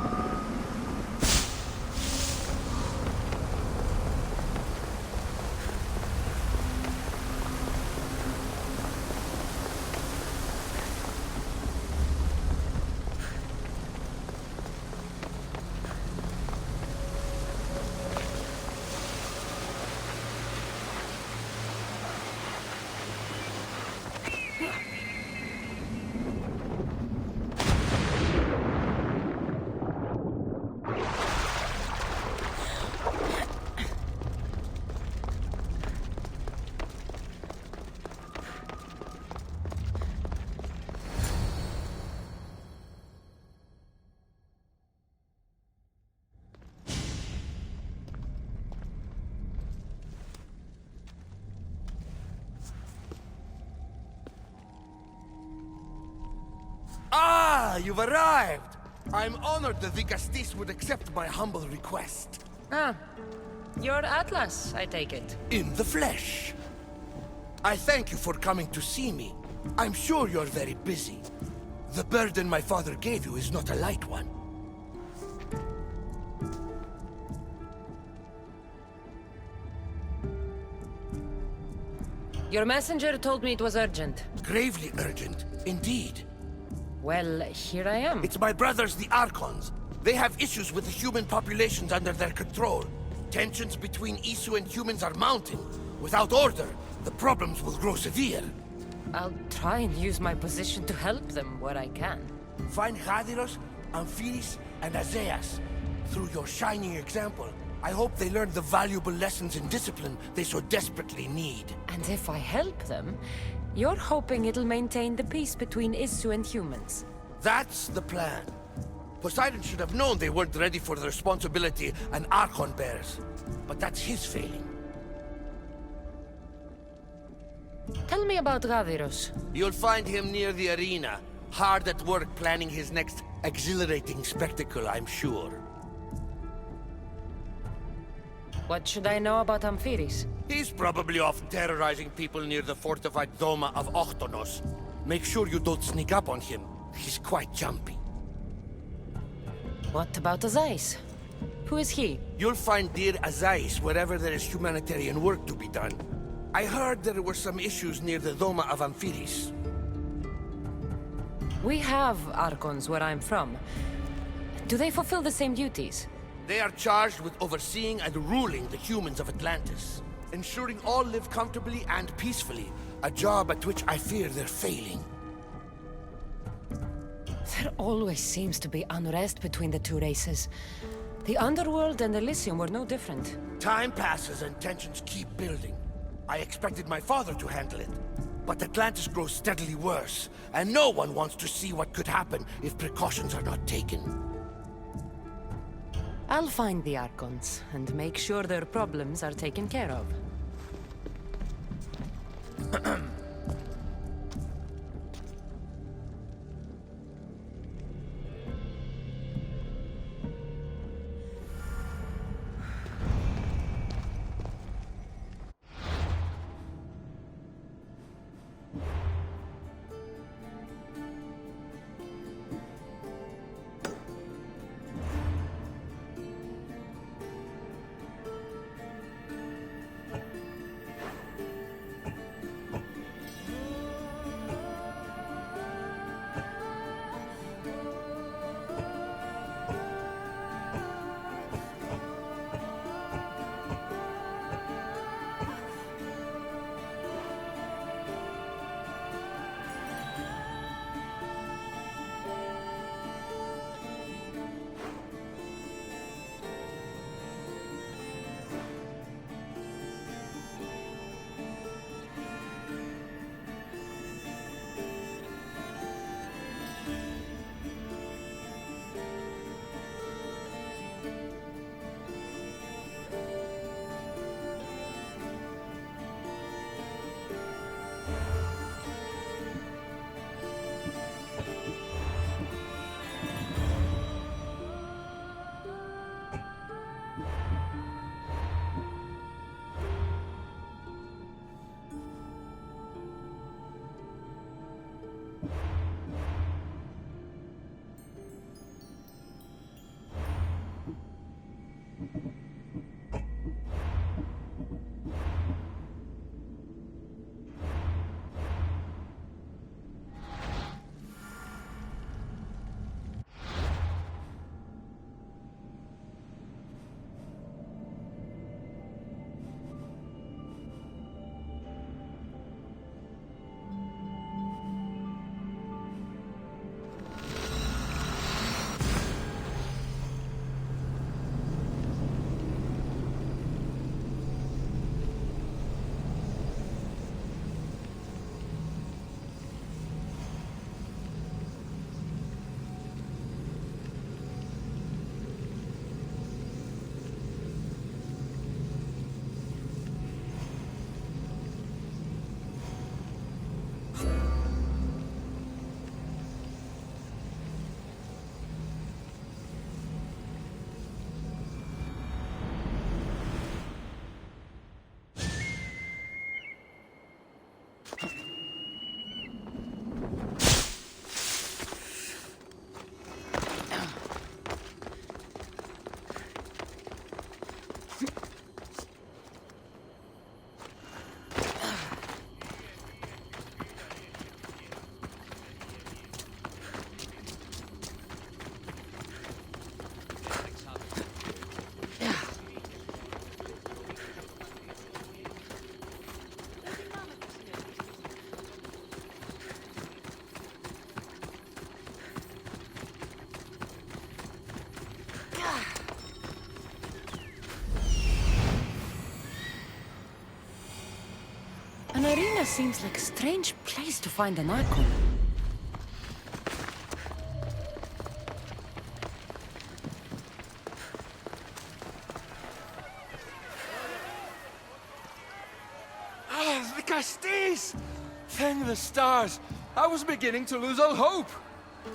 you've arrived! I'm honored the Vicastis would accept my humble request. Ah, you're Atlas, I take it. In the flesh. I thank you for coming to see me. I'm sure you're very busy. The burden my father gave you is not a light one. Your messenger told me it was urgent. Gravely urgent, indeed. Well, here I am. It's my brothers, the Archons. They have issues with the human populations under their control. Tensions between Isu and humans are mounting. Without order, the problems will grow severe. I'll try and use my position to help them where I can. Find Hadiros, Amphiris, and Azeas. Through your shining example, I hope they learn the valuable lessons in discipline they so desperately need. And if I help them, you're hoping it'll maintain the peace between Isu and humans. That's the plan. Poseidon should have known they weren't ready for the responsibility an Archon bears. But that's his failing. Tell me about Gaviros. You'll find him near the arena, hard at work planning his next exhilarating spectacle, I'm sure. What should I know about Amphiris? He's probably off terrorizing people near the fortified Doma of Ochtonos. Make sure you don't sneak up on him. He's quite jumpy. What about Azais? Who is he? You'll find dear Azais wherever there is humanitarian work to be done. I heard there were some issues near the Doma of Amphiris. We have Archons where I'm from. Do they fulfill the same duties? They are charged with overseeing and ruling the humans of Atlantis. Ensuring all live comfortably and peacefully. A job at which I fear they're failing. There always seems to be unrest between the two races. The Underworld and Elysium were no different. Time passes and tensions keep building. I expected my father to handle it. But Atlantis grows steadily worse, and no one wants to see what could happen if precautions are not taken. I'll find the Archons, and make sure their problems are taken care of. An arena seems like a strange place to find an icon. Ah, the Castis! Thank the stars. I was beginning to lose all hope.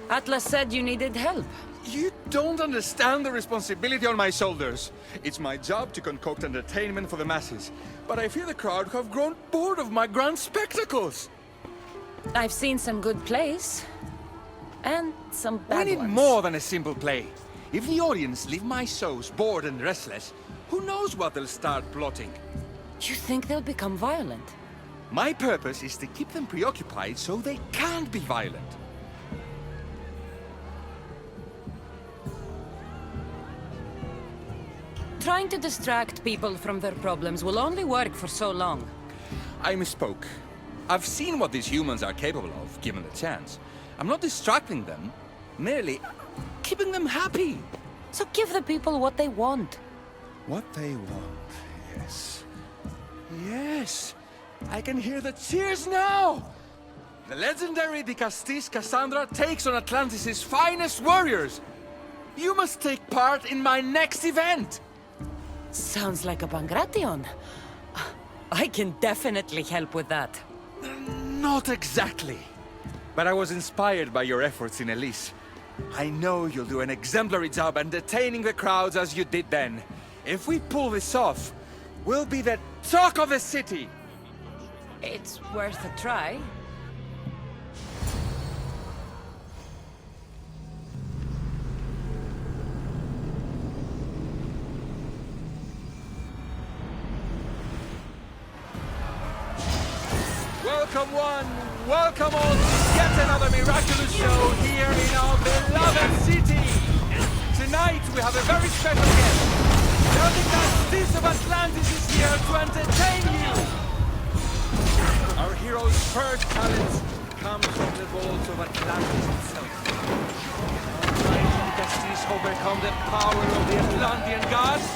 Atlas said you needed help. You don't understand the responsibility on my shoulders. It's my job to concoct entertainment for the masses. But I fear the crowd have grown bored of my grand spectacles. I've seen some good plays. And some bad We need ones. more than a simple play. If the audience leave my shows bored and restless, who knows what they'll start plotting? You think they'll become violent? My purpose is to keep them preoccupied so they can't be violent. Trying to distract people from their problems will only work for so long. I misspoke. I've seen what these humans are capable of, given the chance. I'm not distracting them, merely keeping them happy. So give the people what they want. What they want, yes. Yes! I can hear the cheers now! The legendary Castis Cassandra takes on Atlantis' finest warriors! You must take part in my next event! Sounds like a Pangration. I can definitely help with that. Not exactly. But I was inspired by your efforts in Elise. I know you'll do an exemplary job entertaining the crowds as you did then. If we pull this off, we'll be the talk of the city! It's worth a try. Welcome one, welcome all to yet another miraculous show here in our beloved city! Tonight we have a very special guest. The Castis of Atlantis is here to entertain you! Our hero's first talent comes from the vaults of Atlantis itself. How the Castis overcome the power of the Atlantian gods?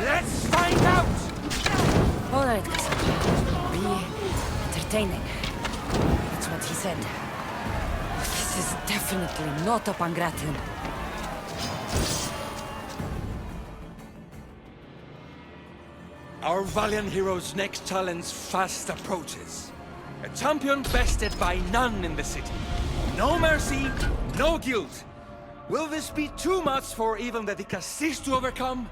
Let's find out! All right, Cassandra. Be entertaining. That's what he said. This is definitely not a Pangration. Our valiant hero's next challenge fast approaches. A champion bested by none in the city. No mercy, no guilt. Will this be too much for even the Castis to overcome?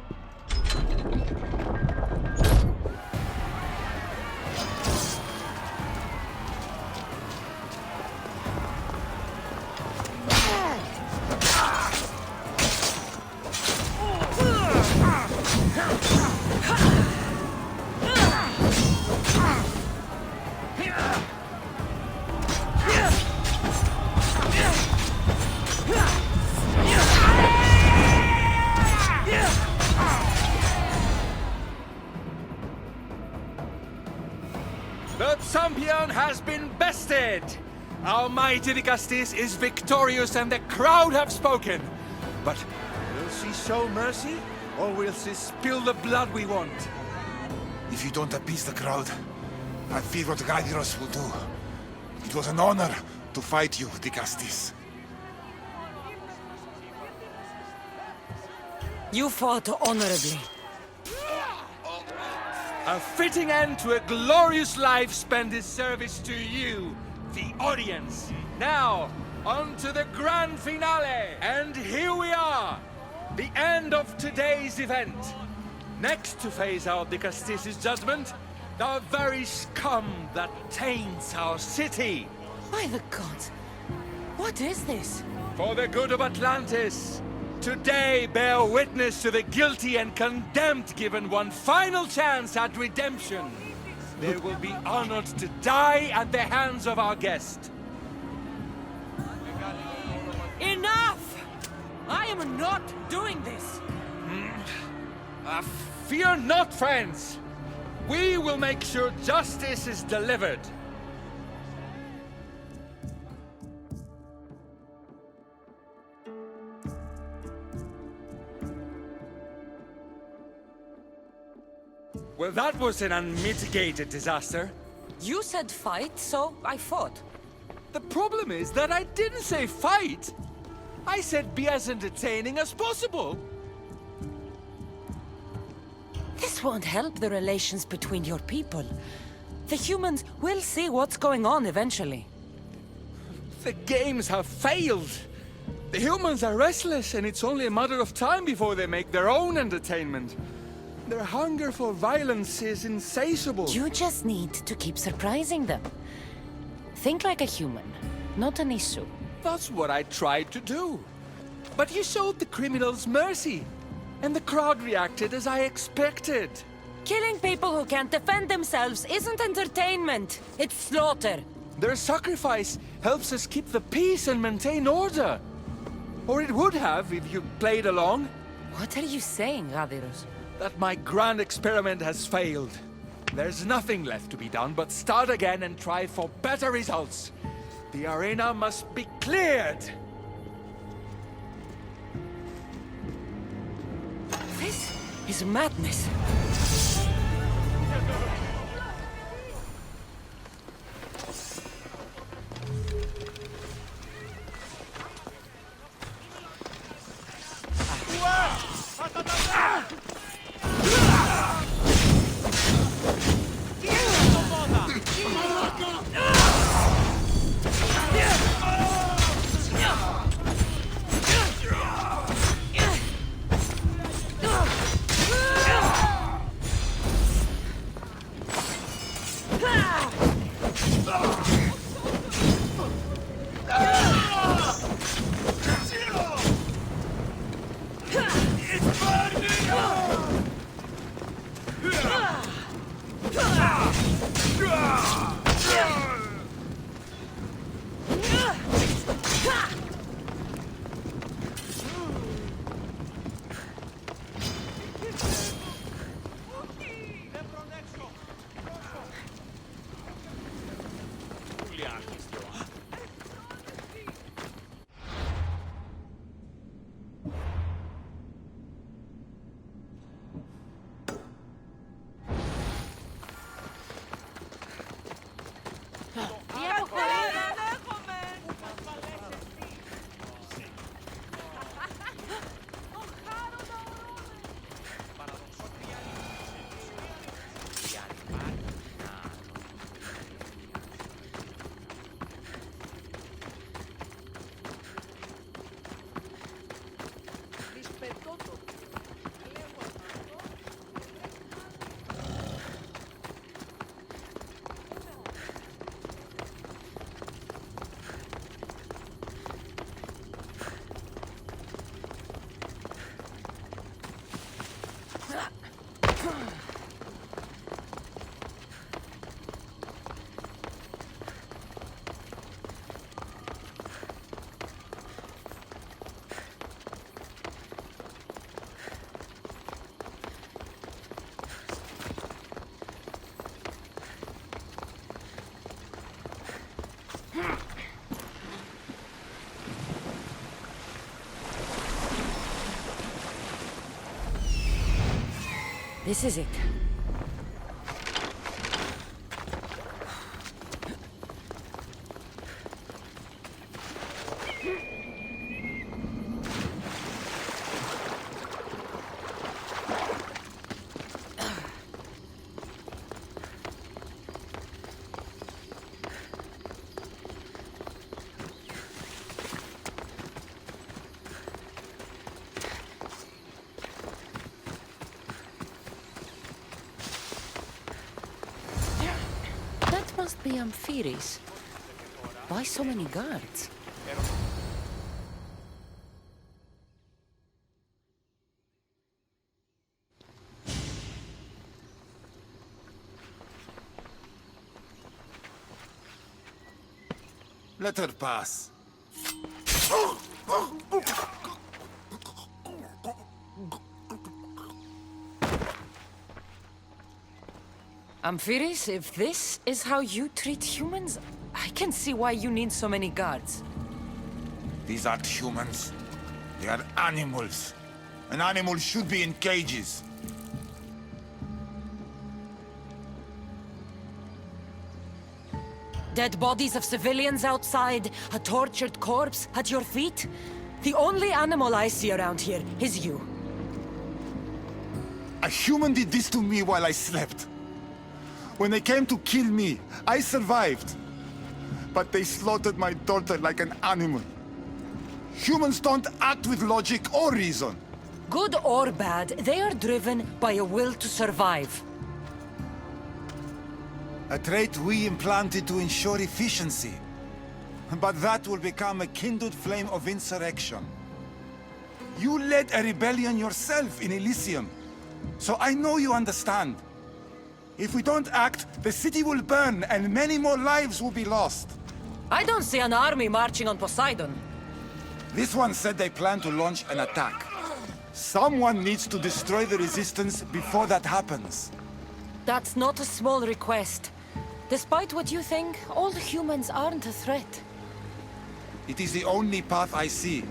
The champion has been bested! Our mighty Castis is victorious and the crowd have spoken. But will she show mercy? Or will she spill the blood we want? If you don't appease the crowd, I fear what Gyros will do. It was an honor to fight you, Castis. You fought honorably. A fitting end to a glorious life spent in service to you, the audience. Now, on to the grand finale. And here we are, the end of today's event. Next to face out the Castis' judgment, the very scum that taints our city. By the gods, what is this? For the good of Atlantis, today bear witness to the guilty and condemned given one final chance at redemption. They will be honored to die at the hands of our guest. Enough! I am not doing this! Fear not, friends! We will make sure justice is delivered. Well, that was an unmitigated disaster. You said fight, so I fought. The problem is that I didn't say fight. I said be as entertaining as possible. This won't help the relations between your people. The humans will see what's going on eventually. The games have failed. The humans are restless, and it's only a matter of time before they make their own entertainment. Their hunger for violence is insatiable. You just need to keep surprising them. Think like a human, not an issue. That's what I tried to do. But you showed the criminals mercy, and the crowd reacted as I expected. Killing people who can't defend themselves isn't entertainment. It's slaughter. Their sacrifice helps us keep the peace and maintain order. Or it would have if you played along. What are you saying, Radiros? That my grand experiment has failed. There's nothing left to be done but start again and try for better results. The arena must be cleared. This is madness. This is it. Must be Amphiris. Why so many guards? Let her pass. Amphiris, if this is how you treat humans, I can see why you need so many guards. These aren't humans. They are animals. An animal should be in cages. Dead bodies of civilians outside, a tortured corpse at your feet. The only animal I see around here is you. A human did this to me while I slept. When they came to kill me, I survived. But they slaughtered my daughter like an animal. Humans don't act with logic or reason. Good or bad, they are driven by a will to survive. A trait we implanted to ensure efficiency. But that will become a kindled flame of insurrection. You led a rebellion yourself in Elysium, so I know you understand. If we don't act, the city will burn and many more lives will be lost. I don't see an army marching on Poseidon. This one said they plan to launch an attack. Someone needs to destroy the resistance before that happens. That's not a small request. Despite what you think, all humans aren't a threat. It is the only path I see.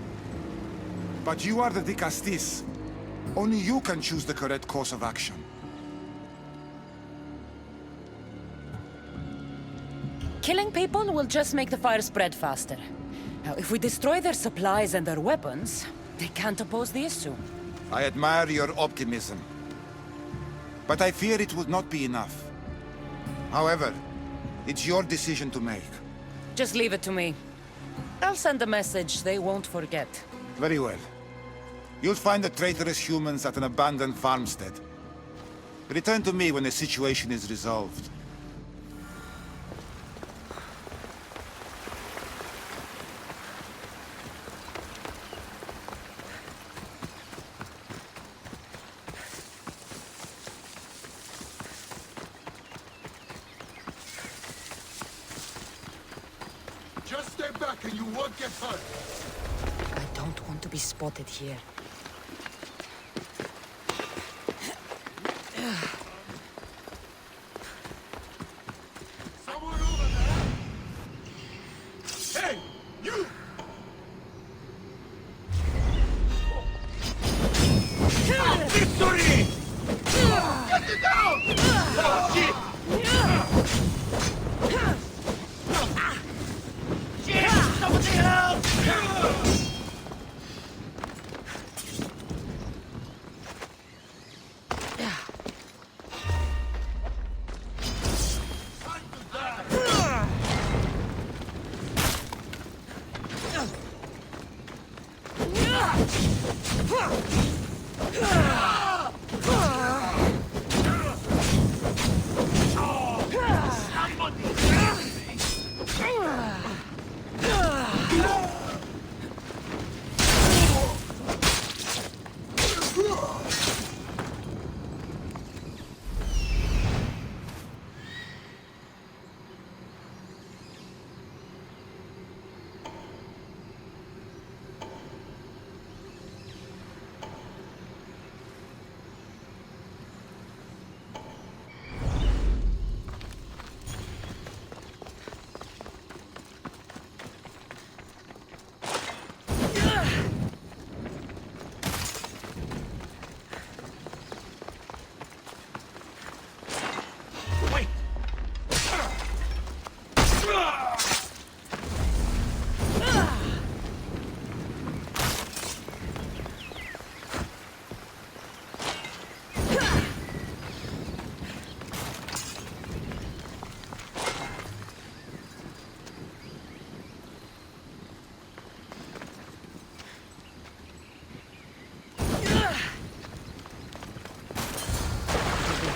But you are the Dicastis. Only you can choose the correct course of action. Killing people will just make the fire spread faster. Now, if we destroy their supplies and their weapons, they can't oppose the issue. I admire your optimism. But I fear it would not be enough. However, it's your decision to make. Just leave it to me. I'll send a message they won't forget. Very well. You'll find the traitorous humans at an abandoned farmstead. Return to me when the situation is resolved. Just stay back and you won't get hurt. I don't want to be spotted here. Someone over there! Hey, you! Victory! Get it down! Oh, shit! Somebody help!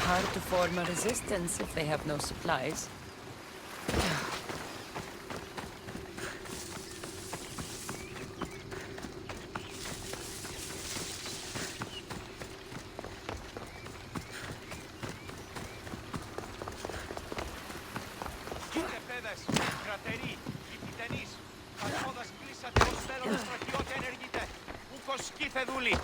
Hard to form a resistance if they have no supplies. Κρατεροί, οι τιτανείς, Καθόδας κλείσατε ως θέλω να στρατιώτε ενεργείτε. Ούκος σκήθε δούλη.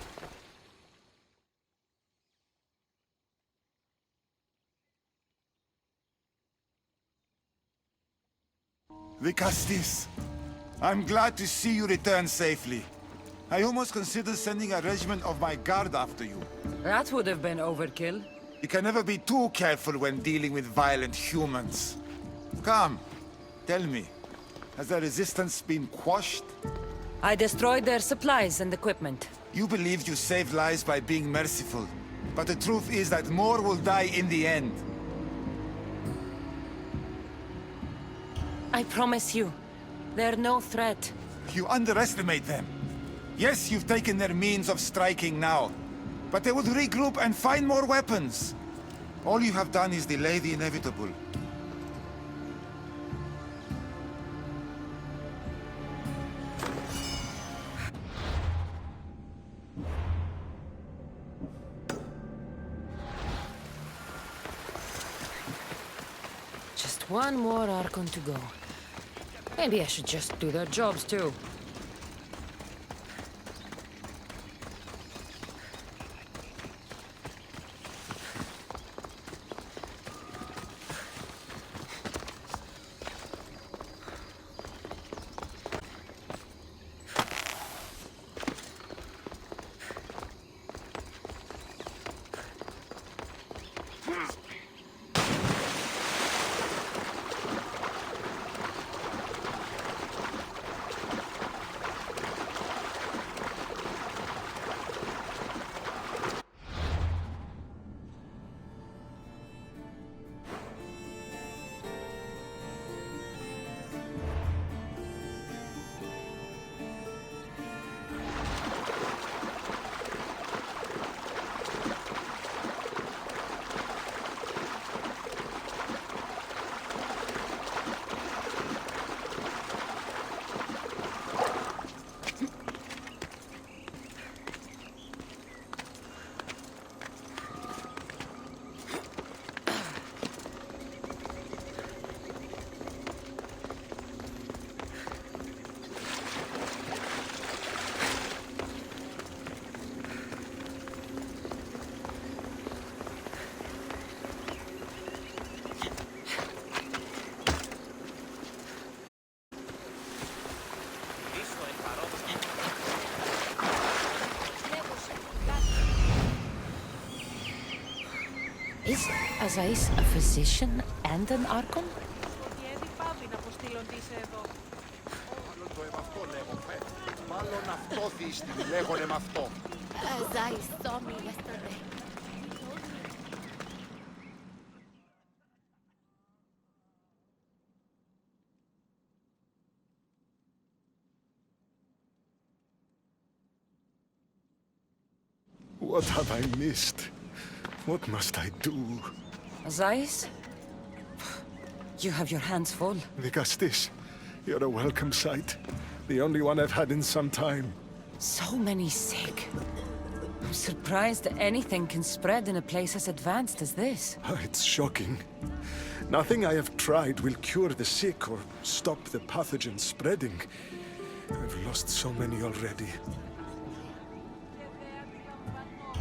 Vicastis, I'm glad to see you return safely. I almost considered sending a regiment of my guard after you. That would have been overkill. You can never be too careful when dealing with violent humans. Come, tell me, has the resistance been quashed? I destroyed their supplies and equipment. You believed you saved lives by being merciful, but the truth is that more will die in the end. I promise you, they're no threat. You underestimate them. Yes, you've taken their means of striking now, but they would regroup and find more weapons. All you have done is delay the inevitable. Just one more Archon to go. Maybe I should just do their jobs too. Is Azais a physician and an Archon? Μάλλον το εμαυτό λέγομαι. Μάλλον αυτό δεις τι λέγονε με αυτό. Azai saw me yesterday. What have I missed? What must I do? Azais? You have your hands full. Vicastis, you're a welcome sight. The only one I've had in some time. So many sick. I'm surprised anything can spread in a place as advanced as this. It's shocking. Nothing I have tried will cure the sick or stop the pathogen spreading. I've lost so many already.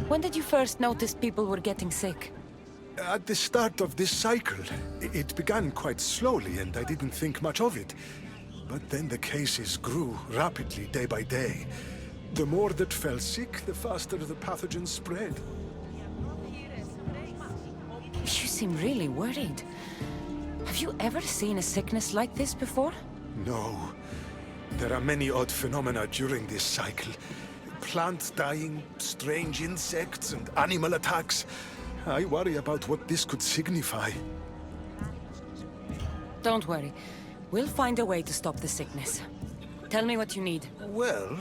When did you first notice people were getting sick? At the start of this cycle. It began quite slowly and I didn't think much of it. But then the cases grew rapidly day by day. The more that fell sick, the faster the pathogen spread. You seem really worried. Have you ever seen a sickness like this before? No. There are many odd phenomena during this cycle. Plants dying, strange insects, and animal attacks. I worry about what this could signify. Don't worry. We'll find a way to stop the sickness. Tell me what you need. Well,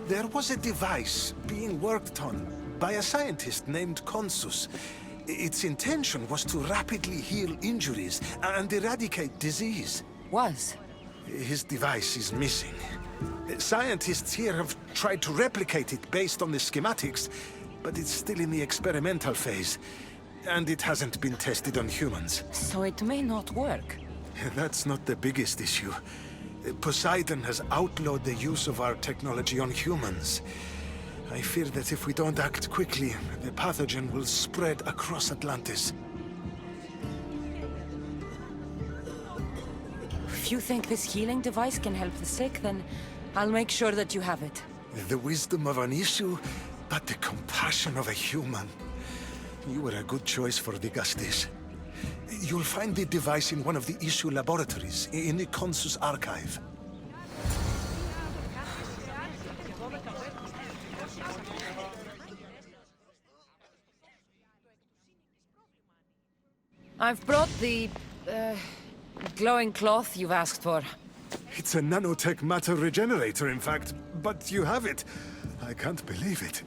there was a device being worked on by a scientist named Consus. Its intention was to rapidly heal injuries and eradicate disease. Was? His device is missing. Scientists here have tried to replicate it based on the schematics, but it's still in the experimental phase. And it hasn't been tested on humans. So it may not work. That's not the biggest issue. Poseidon has outlawed the use of our technology on humans. I fear that if we don't act quickly, the pathogen will spread across Atlantis. If you think this healing device can help the sick, then I'll make sure that you have it. The wisdom of an issue, but the compassion of a human. You were a good choice for the Gustis. You'll find the device in one of the issue laboratories, in the Consus archive. I've brought the, glowing cloth you've asked for. It's a nanotech matter regenerator, in fact, but you have it. I can't believe it.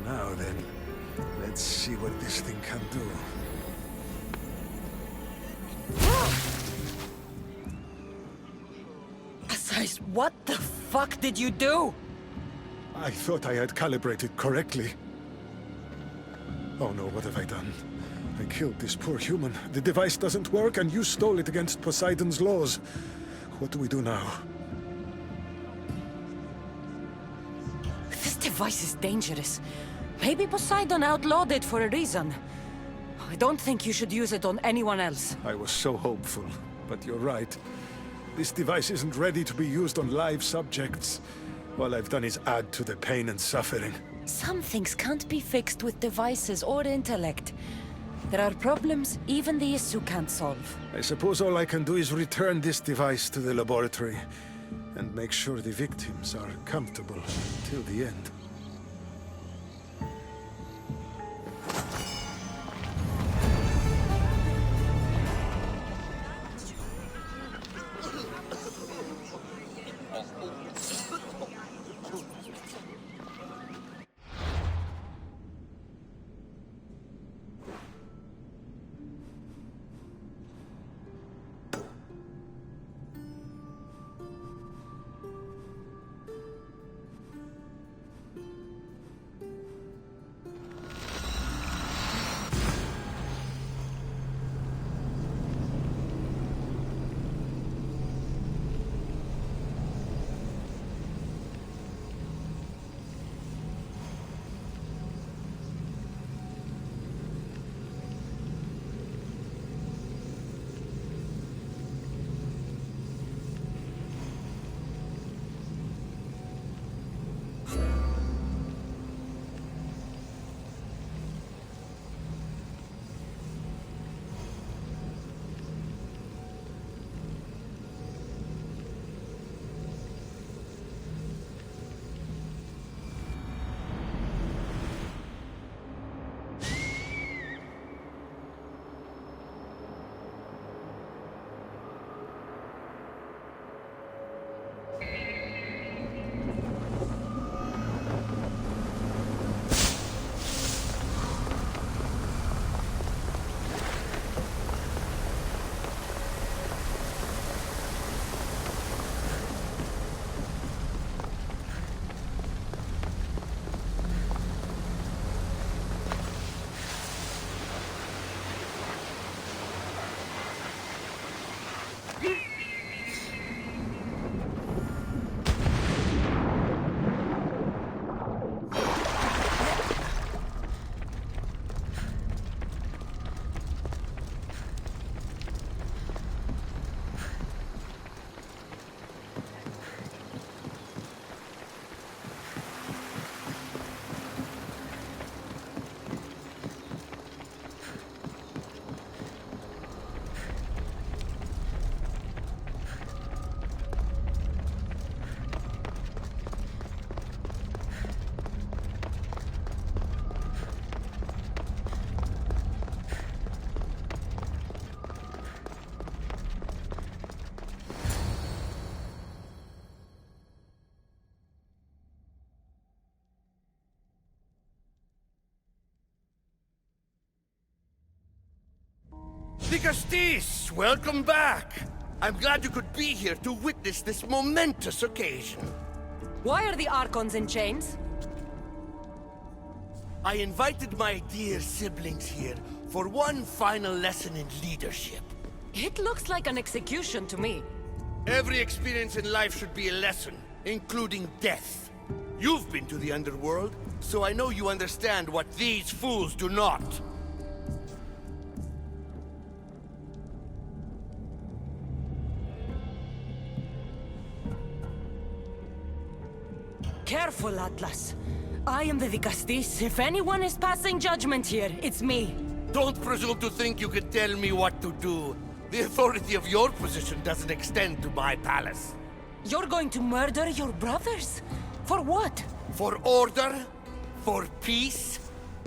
Now then, let's see what this thing can do. Asais, what the fuck did you do? I thought I had calibrated correctly. Oh no, what have I done? I killed this poor human. The device doesn't work, and you stole it against Poseidon's laws. What do we do now? This device is dangerous. Maybe Poseidon outlawed it for a reason. I don't think you should use it on anyone else. I was so hopeful, but you're right. This device isn't ready to be used on live subjects. All I've done is add to the pain and suffering. Some things can't be fixed with devices or intellect. There are problems even the Issu can't solve. I suppose all I can do is return this device to the laboratory and make sure the victims are comfortable till the end. Dicastis, welcome back. I'm glad you could be here to witness this momentous occasion. Why are the Archons in chains? I invited my dear siblings here for one final lesson in leadership. It looks like an execution to me. Every experience in life should be a lesson, including death. You've been to the underworld, so I know you understand what these fools do not. Careful, Atlas. I am the Vicastis. If anyone is passing judgment here, it's me. Don't presume to think you can tell me what to do. The authority of your position doesn't extend to my palace. You're going to murder your brothers? For what? For order, for peace,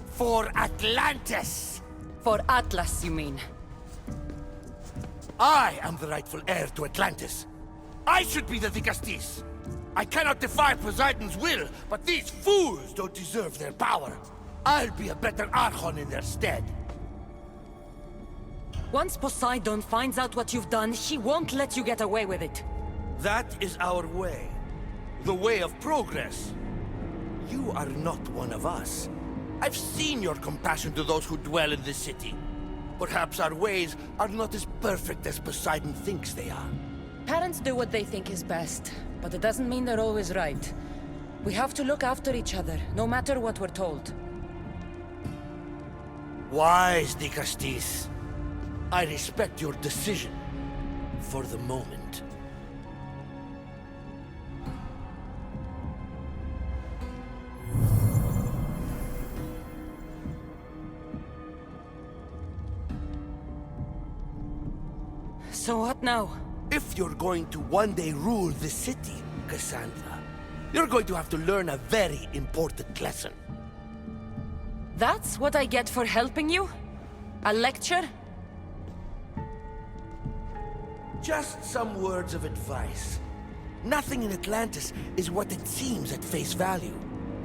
for Atlantis. For Atlas, you mean? I am the rightful heir to Atlantis. I should be the Vicastis. I cannot defy Poseidon's will, but these fools don't deserve their power. I'll be a better Archon in their stead. Once Poseidon finds out what you've done, he won't let you get away with it. That is our way. The way of progress. You are not one of us. I've seen your compassion to those who dwell in this city. Perhaps our ways are not as perfect as Poseidon thinks they are. Parents do what they think is best, but it doesn't mean they're always right. We have to look after each other, no matter what we're told. Wise, Dicastis. I respect your decision. For the moment. So what now? If you're going to one day rule the city, Cassandra, you're going to have to learn a very important lesson. That's what I get for helping you? A lecture? Just some words of advice. Nothing in Atlantis is what it seems at face value.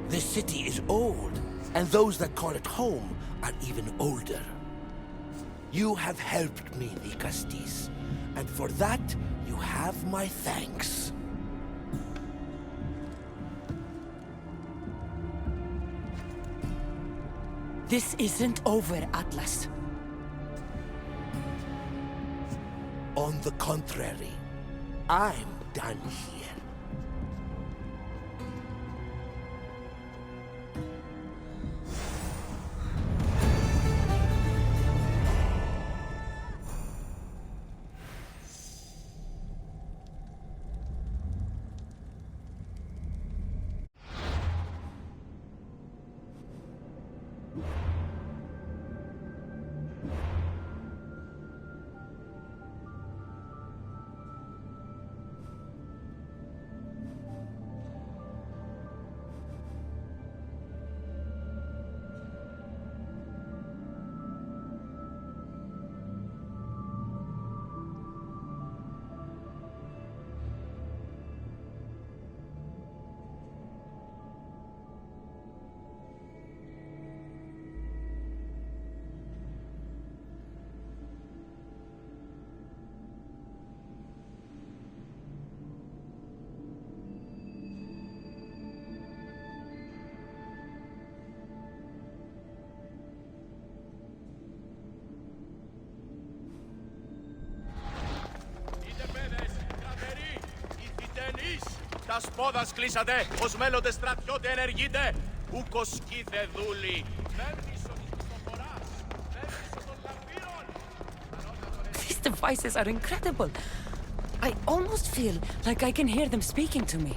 This city is old, and those that call it home are even older. You have helped me, Vicastis, and for that, you have my thanks. This isn't over, Atlas. On the contrary, I'm done here. Τα σπόδας κλείσατε, ως μέλλοντες στρατιώτε ενεργείτε, ούκος σκήθε δούλοι. These devices are incredible. I almost feel like I can hear them speaking to me.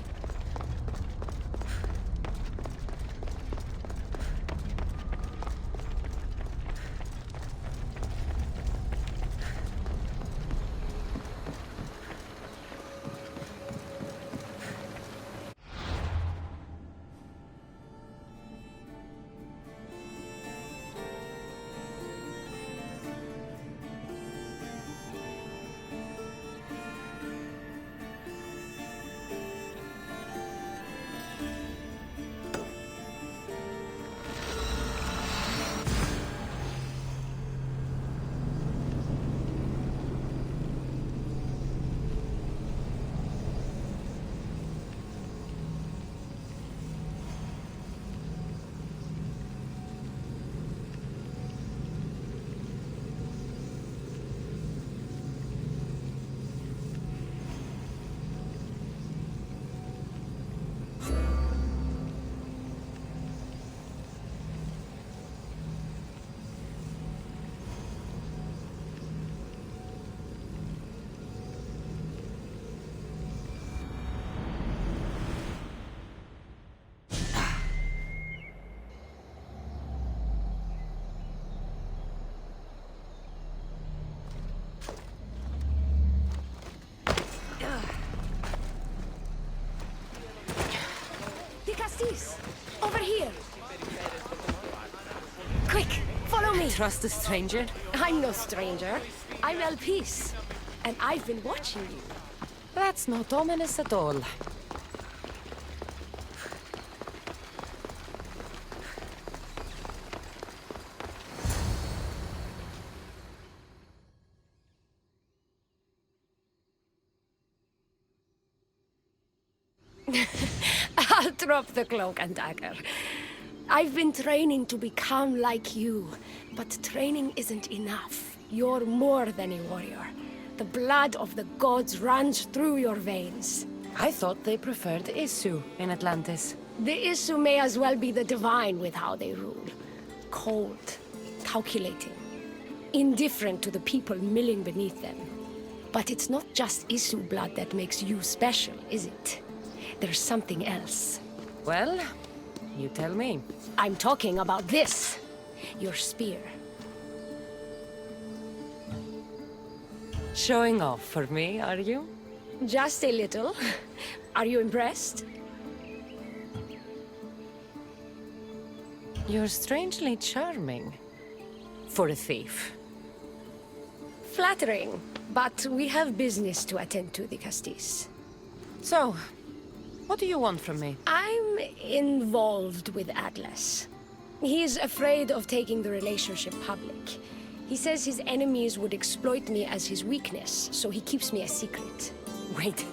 trust a stranger? I'm no stranger. I'm Elpis. And I've been watching you. That's not ominous at all. I'll drop the cloak and dagger. I've been training to become like you, but training isn't enough. You're more than a warrior. The blood of the gods runs through your veins. I thought they preferred Isu in Atlantis. The Isu may as well be the divine with how they rule. Cold, calculating, indifferent to the people milling beneath them. But it's not just Isu blood that makes you special, is it? There's something else. Well, you tell me. I'm talking about this. Your spear. Showing off for me, are you? Just a little. Are you impressed? You're strangely charming. For a thief. Flattering. But we have business to attend to, the Castis. So, what do you want from me? I'm involved with Atlas. He's afraid of taking the relationship public. He says his enemies would exploit me as his weakness, so he keeps me a secret. Wait,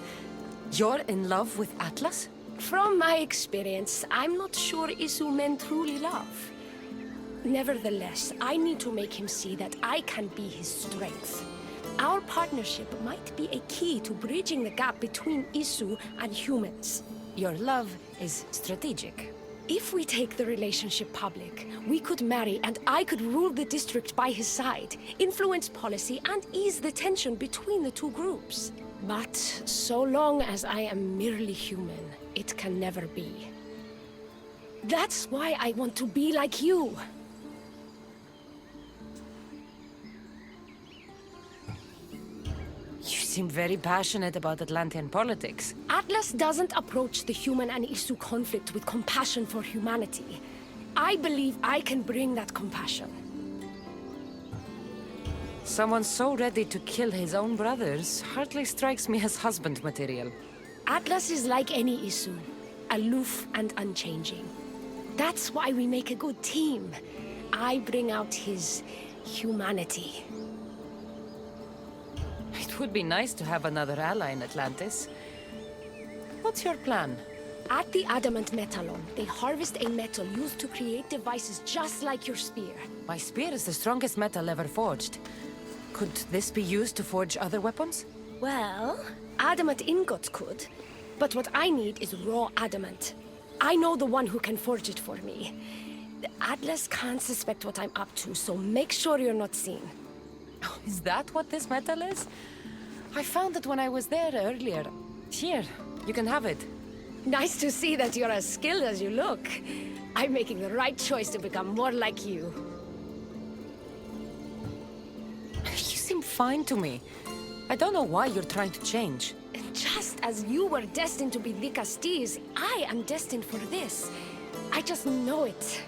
you're in love with Atlas? From my experience, I'm not sure Isu men truly love. Nevertheless, I need to make him see that I can be his strength. Our partnership might be a key to bridging the gap between Isu and humans. Your love is strategic. If we take the relationship public, we could marry and I could rule the district by his side, influence policy and ease the tension between the two groups. But so long as I am merely human, it can never be. That's why I want to be like you. You seem very passionate about Atlantean politics. Atlas doesn't approach the human and Isu conflict with compassion for humanity. I believe I can bring that compassion. Someone so ready to kill his own brothers hardly strikes me as husband material. Atlas is like any Isu, aloof and unchanging. That's why we make a good team. I bring out his humanity. It would be nice to have another ally in Atlantis. What's your plan? At the adamant metalon, they harvest a metal used to create devices just like your spear. My spear is the strongest metal ever forged. Could this be used to forge other weapons? Well, adamant ingots could. But what I need is raw adamant. I know the one who can forge it for me. The Atlas can't suspect what I'm up to, so make sure you're not seen. Is that what this metal is? I found it when I was there earlier. Here, you can have it. Nice to see that you're as skilled as you look. I'm making the right choice to become more like you. You seem fine to me. I don't know why you're trying to change. Just as you were destined to be the Castis, I am destined for this. I just know it.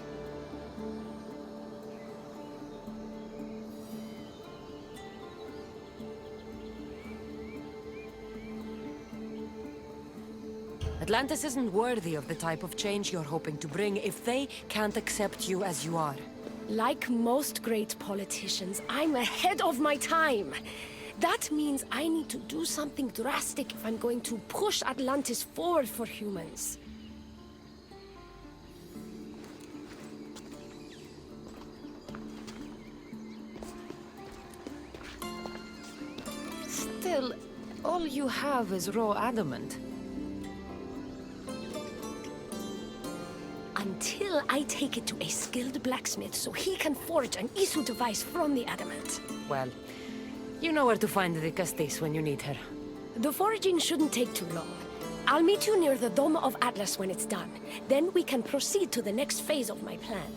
Atlantis isn't worthy of the type of change you're hoping to bring if they can't accept you as you are. Like most great politicians, I'm ahead of my time. That means I need to do something drastic if I'm going to push Atlantis forward for humans. Still, all you have is raw adamant. Until I take it to a skilled blacksmith so he can forge an Isu device from the adamant. Well, you know where to find the Castis when you need her. The foraging shouldn't take too long. I'll meet you near the Dome of Atlas when it's done. Then we can proceed to the next phase of my plan.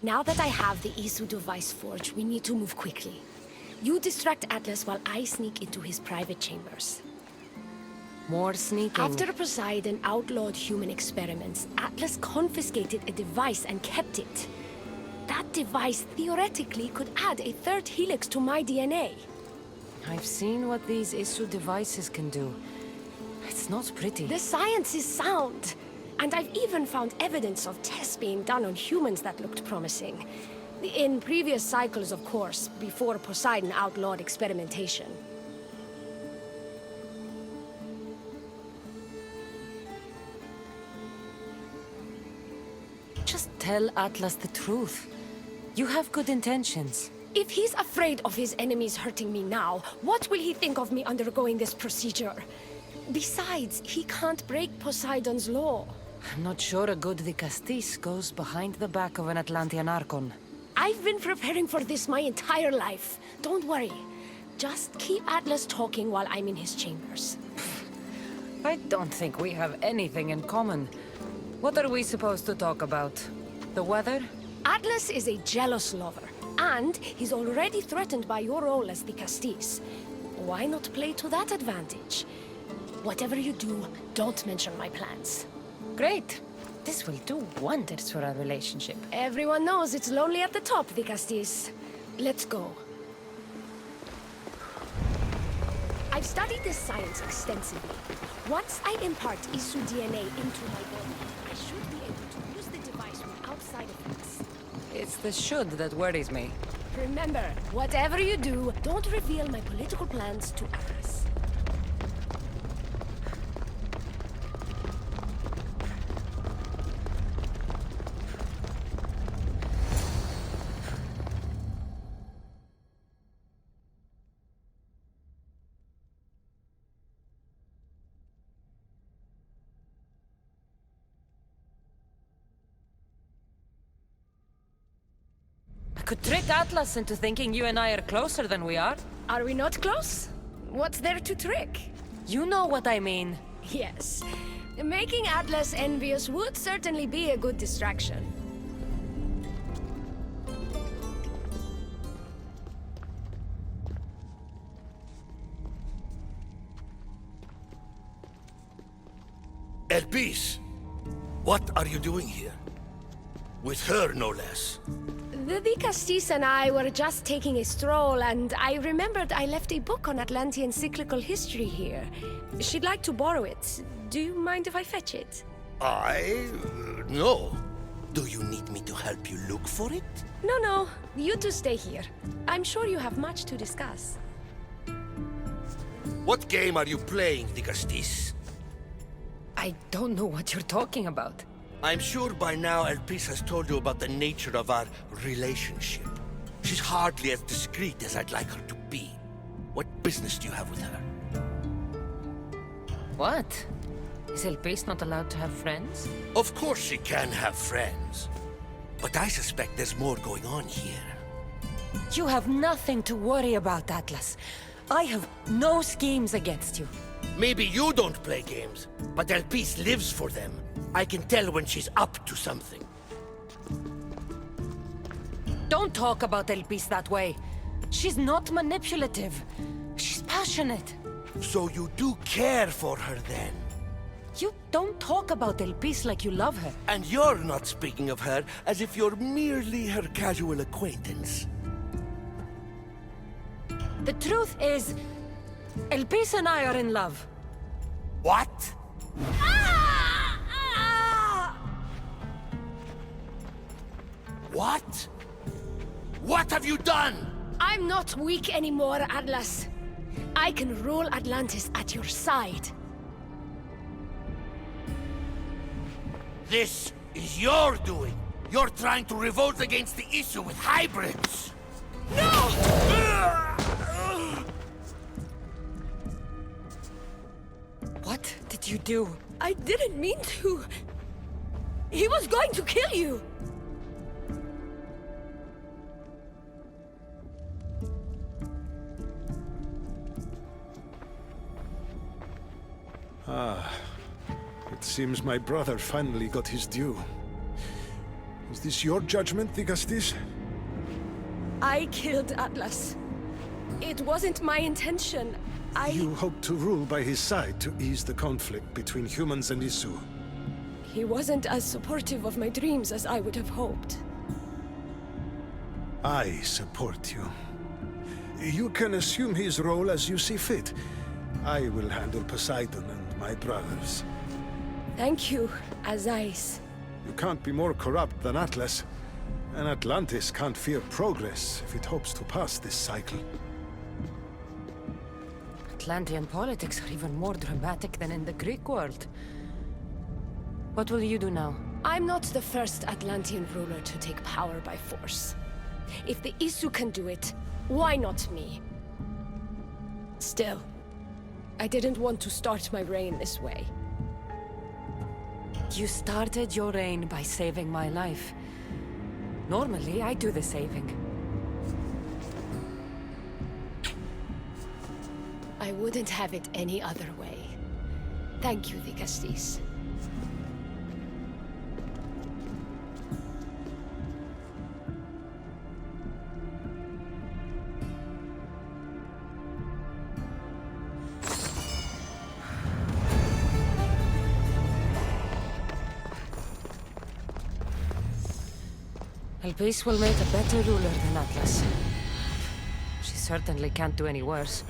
Now that I have the Isu device forged, we need to move quickly. You distract Atlas while I sneak into his private chambers. More sneaking. After Poseidon outlawed human experiments, Atlas confiscated a device and kept it. That device theoretically could add a third helix to my DNA. I've seen what these Isu devices can do. It's not pretty. The science is sound. And I've even found evidence of tests being done on humans that looked promising. In previous cycles, of course, before Poseidon outlawed experimentation. Just tell Atlas the truth. You have good intentions. If he's afraid of his enemies hurting me now, what will he think of me undergoing this procedure? Besides, he can't break Poseidon's law. I'm not sure a good Vicastis goes behind the back of an Atlantian Archon. I've been preparing for this my entire life. Don't worry. Just keep Atlas talking while I'm in his chambers. I don't think we have anything in common. What are we supposed to talk about? The weather? Atlas is a jealous lover, and he's already threatened by your role as the Castis. Why not play to that advantage? Whatever you do, don't mention my plans. Great. This will do wonders for our relationship. Everyone knows it's lonely at the top, the Castis. Let's go. I've studied this science extensively. Once I impart Isu DNA into my body, I should be able to use the device without side effects. It's the should that worries me. Remember, whatever you do, don't reveal my political plans to Atlas. Could trick Atlas into thinking you and I are closer than we are. Are we not close? What's there to trick? You know what I mean. Yes. Making Atlas envious would certainly be a good distraction. Elpis, what are you doing here? With her, no less. The Vicastis and I were just taking a stroll, and I remembered I left a book on Atlantian cyclical history here. She'd like to borrow it. Do you mind if I fetch it? No. Do you need me to help you look for it? No. You two stay here. I'm sure you have much to discuss. What game are you playing, Vicastis? I don't know what you're talking about. I'm sure by now Elpis has told you about the nature of our relationship. She's hardly as discreet as I'd like her to be. What business do you have with her? What? Is Elpis not allowed to have friends? Of course she can have friends. But I suspect there's more going on here. You have nothing to worry about, Atlas. I have no schemes against you. Maybe you don't play games, but Elpis lives for them. I can tell when she's up to something. Don't talk about Elpis that way. She's not manipulative. She's passionate. So you do care for her then? You don't talk about Elpis like you love her. And you're not speaking of her as if you're merely her casual acquaintance. The truth is, Elpis and I are in love. What? What? What have you done? I'm not weak anymore, Atlas. I can rule Atlantis at your side. This is your doing. You're trying to revolt against the issue with hybrids. No! What did you do? I didn't mean to. He was going to kill you. It seems my brother finally got his due. Is this your judgment, Digastis? I killed Atlas. It wasn't my intention. You hope to rule by his side to ease the conflict between humans and Isu. He wasn't as supportive of my dreams as I would have hoped. I support you. You can assume his role as you see fit. I will handle Poseidon and my brothers. Thank you, Azais. You can't be more corrupt than Atlas. And Atlantis can't fear progress if it hopes to pass this cycle. Atlantean politics are even more dramatic than in the Greek world. What will you do now? I'm not the first Atlantean ruler to take power by force. If the Isu can do it, why not me? Still, I didn't want to start my reign this way. You started your reign by saving my life. Normally, I do the saving. I wouldn't have it any other way. Thank you, Digastis. Elpis will make a better ruler than Atlas. She certainly can't do any worse.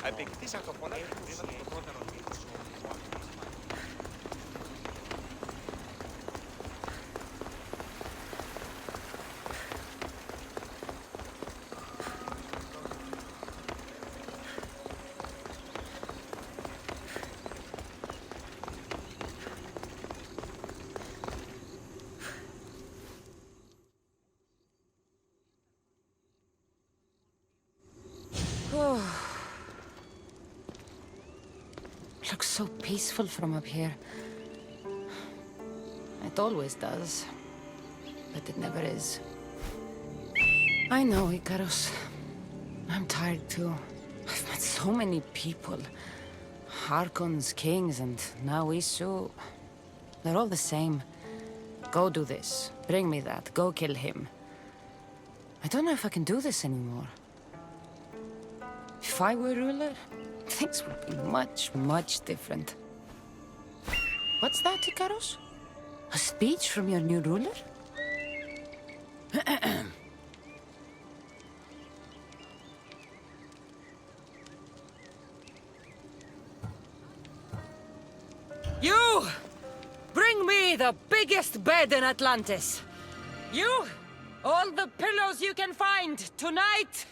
Απεκτήσαν το φωνάκι που είδατε το πρώτερο μήκος. Looks so peaceful from up here. It always does, but it never is. I know, Icarus. I'm tired too. I've met so many people. Archons, kings, and now Isu. They're all the same. Go do this. Bring me that. Go kill him. I don't know if I can do this anymore. If I were ruler, things would be much, much different. What's that, Icarus? A speech from your new ruler? You! Bring Bring me the biggest bed in Atlantis. You, all the pillows you can find. Tonight,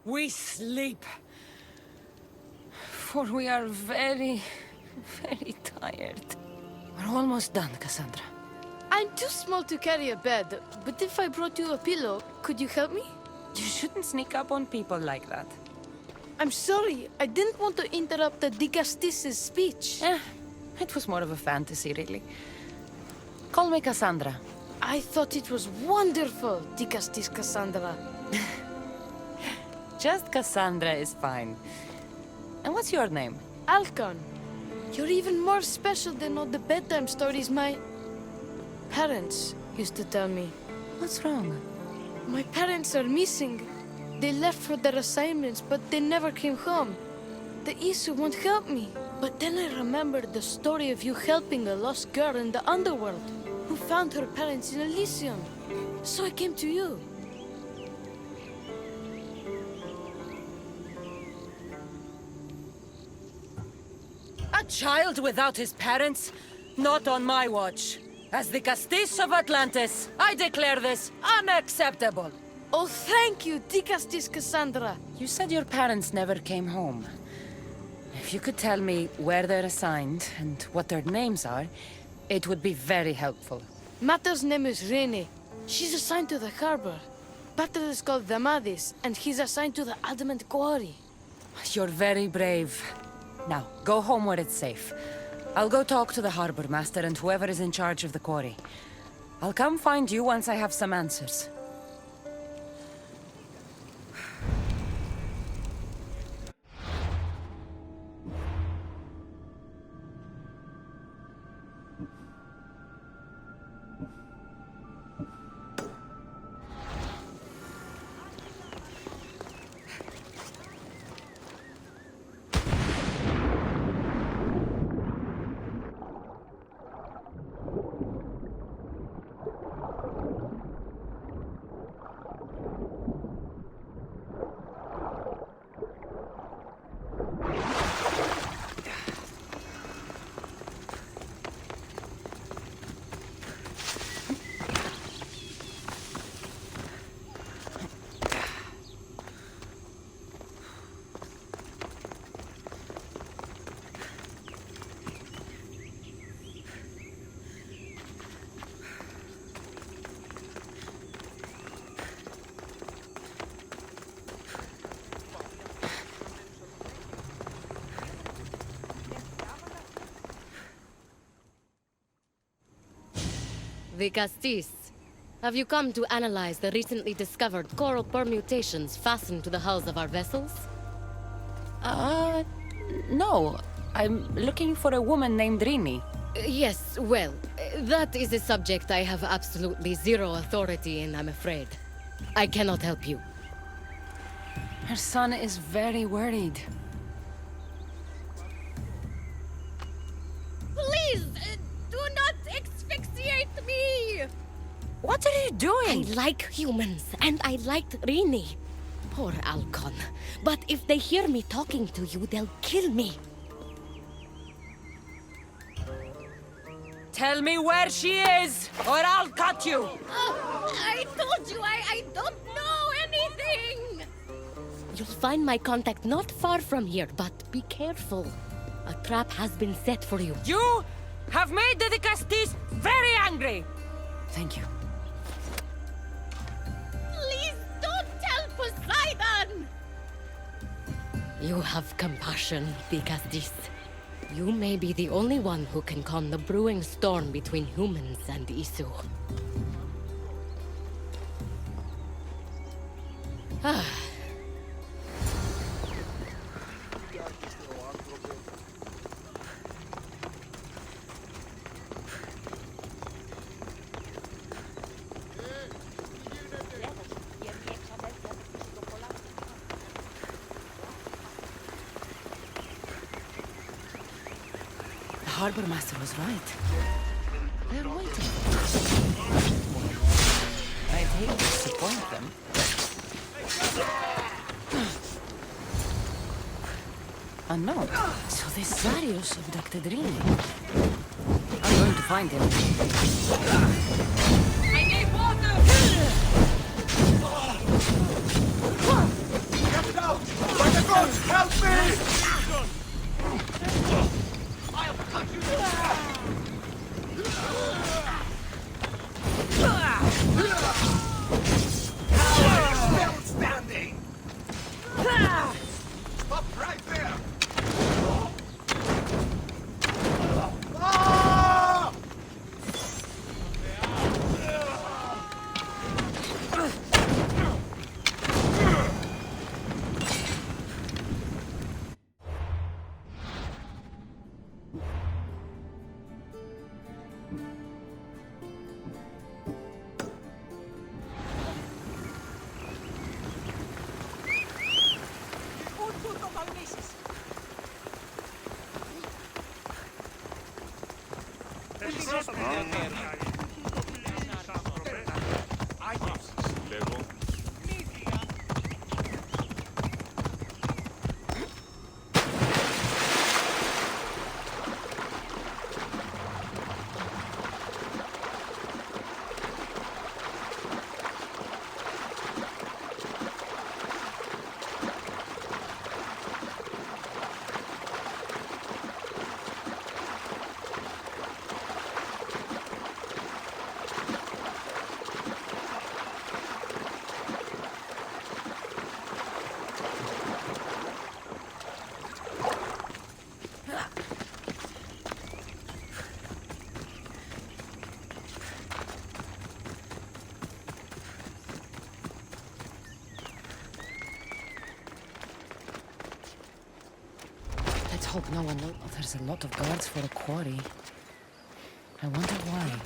we sleep. For we are very, very tired. We're almost done, Cassandra. I'm too small to carry a bed, but if I brought you a pillow, could you help me? You shouldn't sneak up on people like that. I'm sorry. I didn't want to interrupt the Dicastis' speech. It was more of a fantasy, really. Call me Cassandra. I thought it was wonderful, Dicastis Cassandra. Just Cassandra is fine. And what's your name? Alcon. You're even more special than all the bedtime stories my parents used to tell me. What's wrong? My parents are missing. They left for their assignments, but they never came home. The Isu won't help me. But then I remembered the story of you helping a lost girl in the underworld, who found her parents in Elysium. So I came to you. A child without his parents? Not on my watch. As the Castis of Atlantis, I declare this unacceptable. Oh, thank you, Dicastis Cassandra. You said your parents never came home. If you could tell me where they're assigned and what their names are, it would be very helpful. Mata's name is Rene. She's assigned to the harbor. Pater is called Damadis, and he's assigned to the adamant quarry. You're very brave. Now, go home where it's safe. I'll go talk to the harbor master and whoever is in charge of the quarry. I'll come find you once I have some answers. The Castis. Have you come to analyze the recently discovered coral permutations fastened to the hulls of our vessels? No. I'm looking for a woman named Rini. Yes, well, that is a subject I have absolutely zero authority in, I'm afraid. I cannot help you. Her son is very worried. Please, do not asphyxiate me! What are you doing? I like humans, and I liked Rini. Poor Alcon. But if they hear me talking to you, they'll kill me. Tell me where she is, or I'll cut you! Oh, I told you I don't know anything! You'll find my contact not far from here, but be careful. A trap has been set for you. You have made the Castis very angry! Thank you. Please don't tell Poseidon! You have compassion, Dicastis. You may be the only one who can calm the brewing storm between humans and Isu. Ah. The harbor master was right. They're waiting. I'd hate to disappoint them. A note. So this Darius abducted Rini. I'm going to find him. I need water! Get out! By the gods, help me! I'll cut you Still standing! Stop right there! Ah! Let's hope no one knows. Oh, there's a lot of guards for a quarry. I wonder why.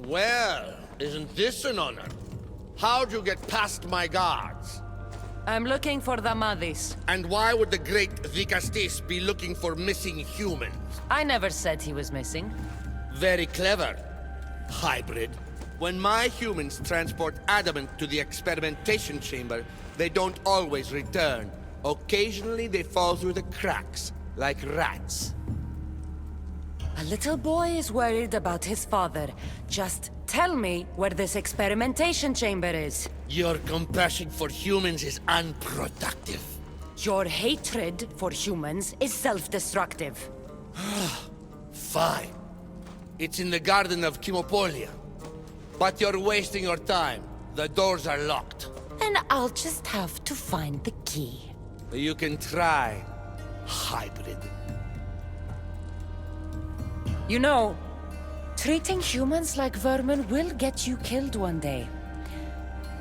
Well, isn't this an honor? How'd you get past my guards? I'm looking for the Madis. And why would the great Vicastis be looking for missing humans? I never said he was missing. Very clever. Hybrid. When my humans transport adamant to the experimentation chamber, they don't always return. Occasionally they fall through the cracks, like rats. A little boy is worried about his father. Just tell me where this experimentation chamber is. Your compassion for humans is unproductive. Your hatred for humans is self-destructive. Fine. It's in the garden of Kimopolia. But you're wasting your time. The doors are locked. Then I'll just have to find the key. You can try, hybrid. You know, treating humans like vermin will get you killed one day.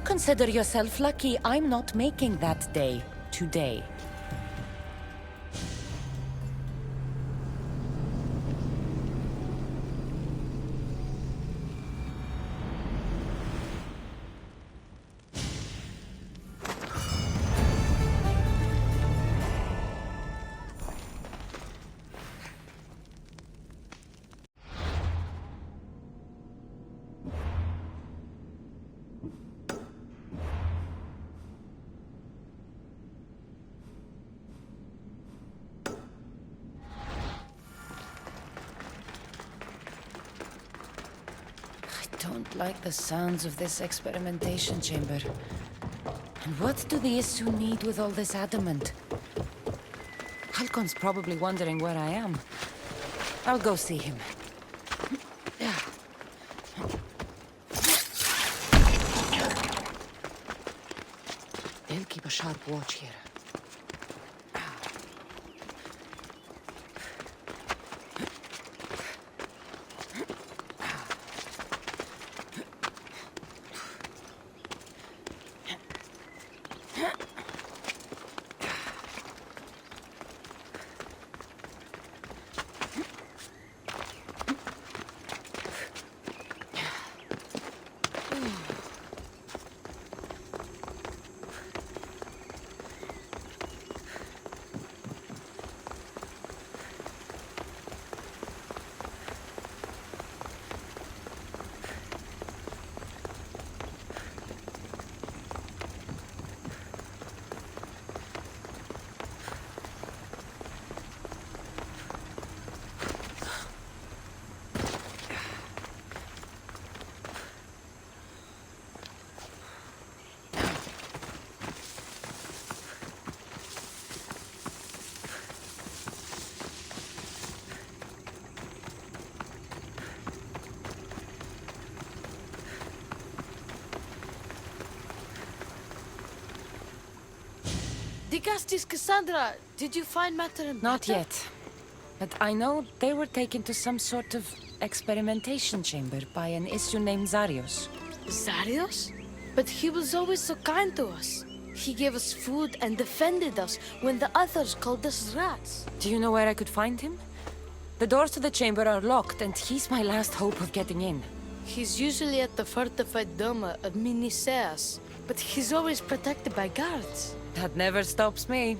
Consider yourself lucky I'm not making that day today. don't like the sounds of this experimentation chamber. And what do the Issue need with all this adamant? Halcon's probably wondering where I am. I'll go see him. They'll keep a sharp watch here. Dicastis Cassandra, did you find matter and Not yet. But I know they were taken to some sort of experimentation chamber by an Issue named Zarios. Zarios? But he was always so kind to us. He gave us food and defended us when the others called us rats. Do you know where I could find him? The doors to the chamber are locked, and he's my last hope of getting in. He's usually at the fortified Doma of Miniseas, but he's always protected by guards. That never stops me.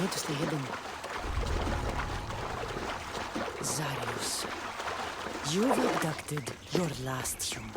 Noticeably hidden. Zarios, you've abducted your last human.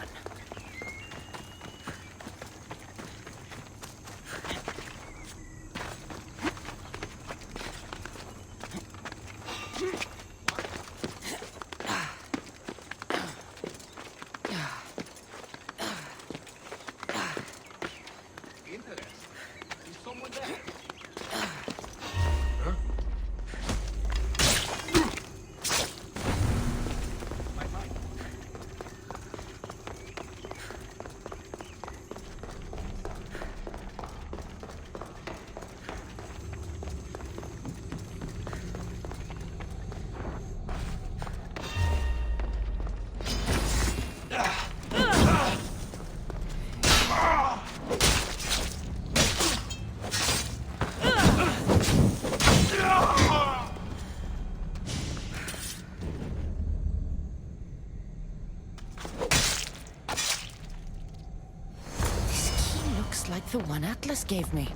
Like the one Atlas gave me.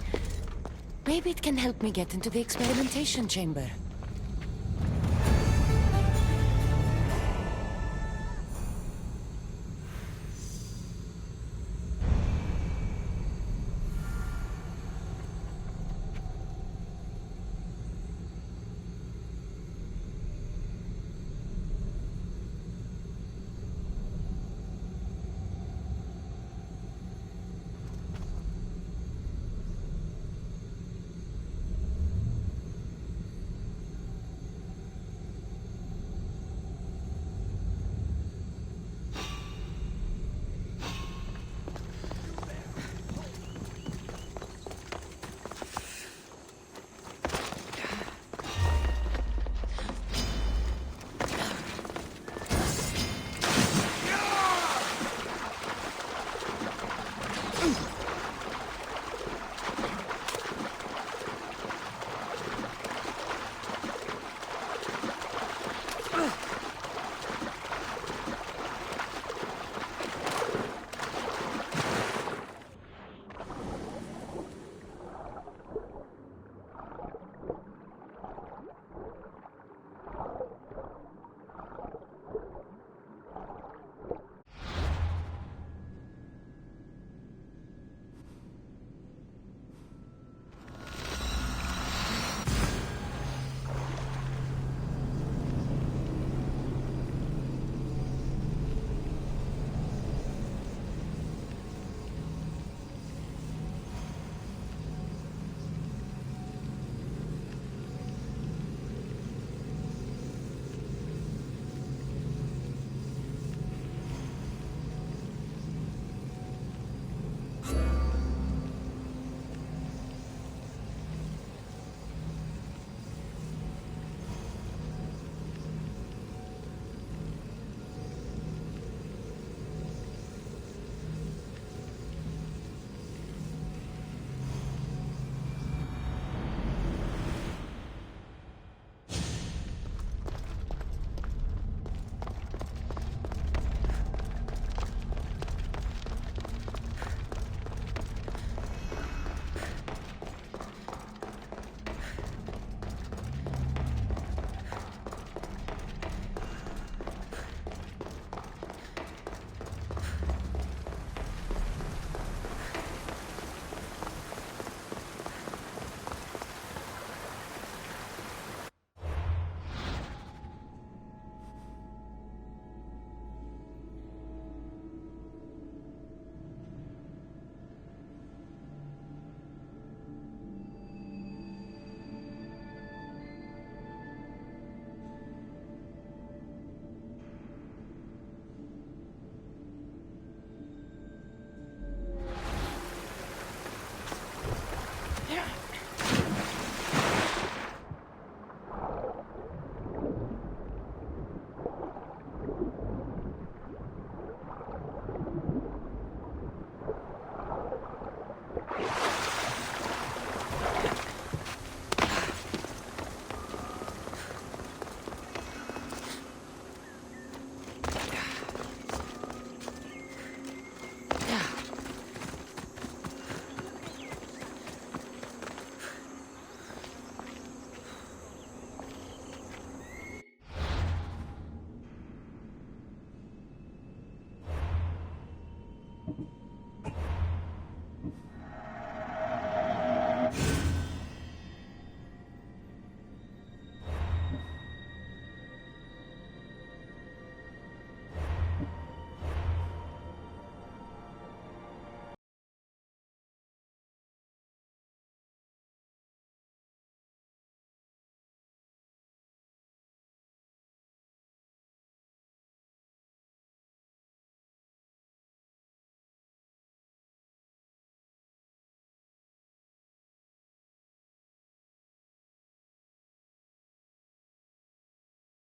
Maybe it can help me get into the experimentation chamber.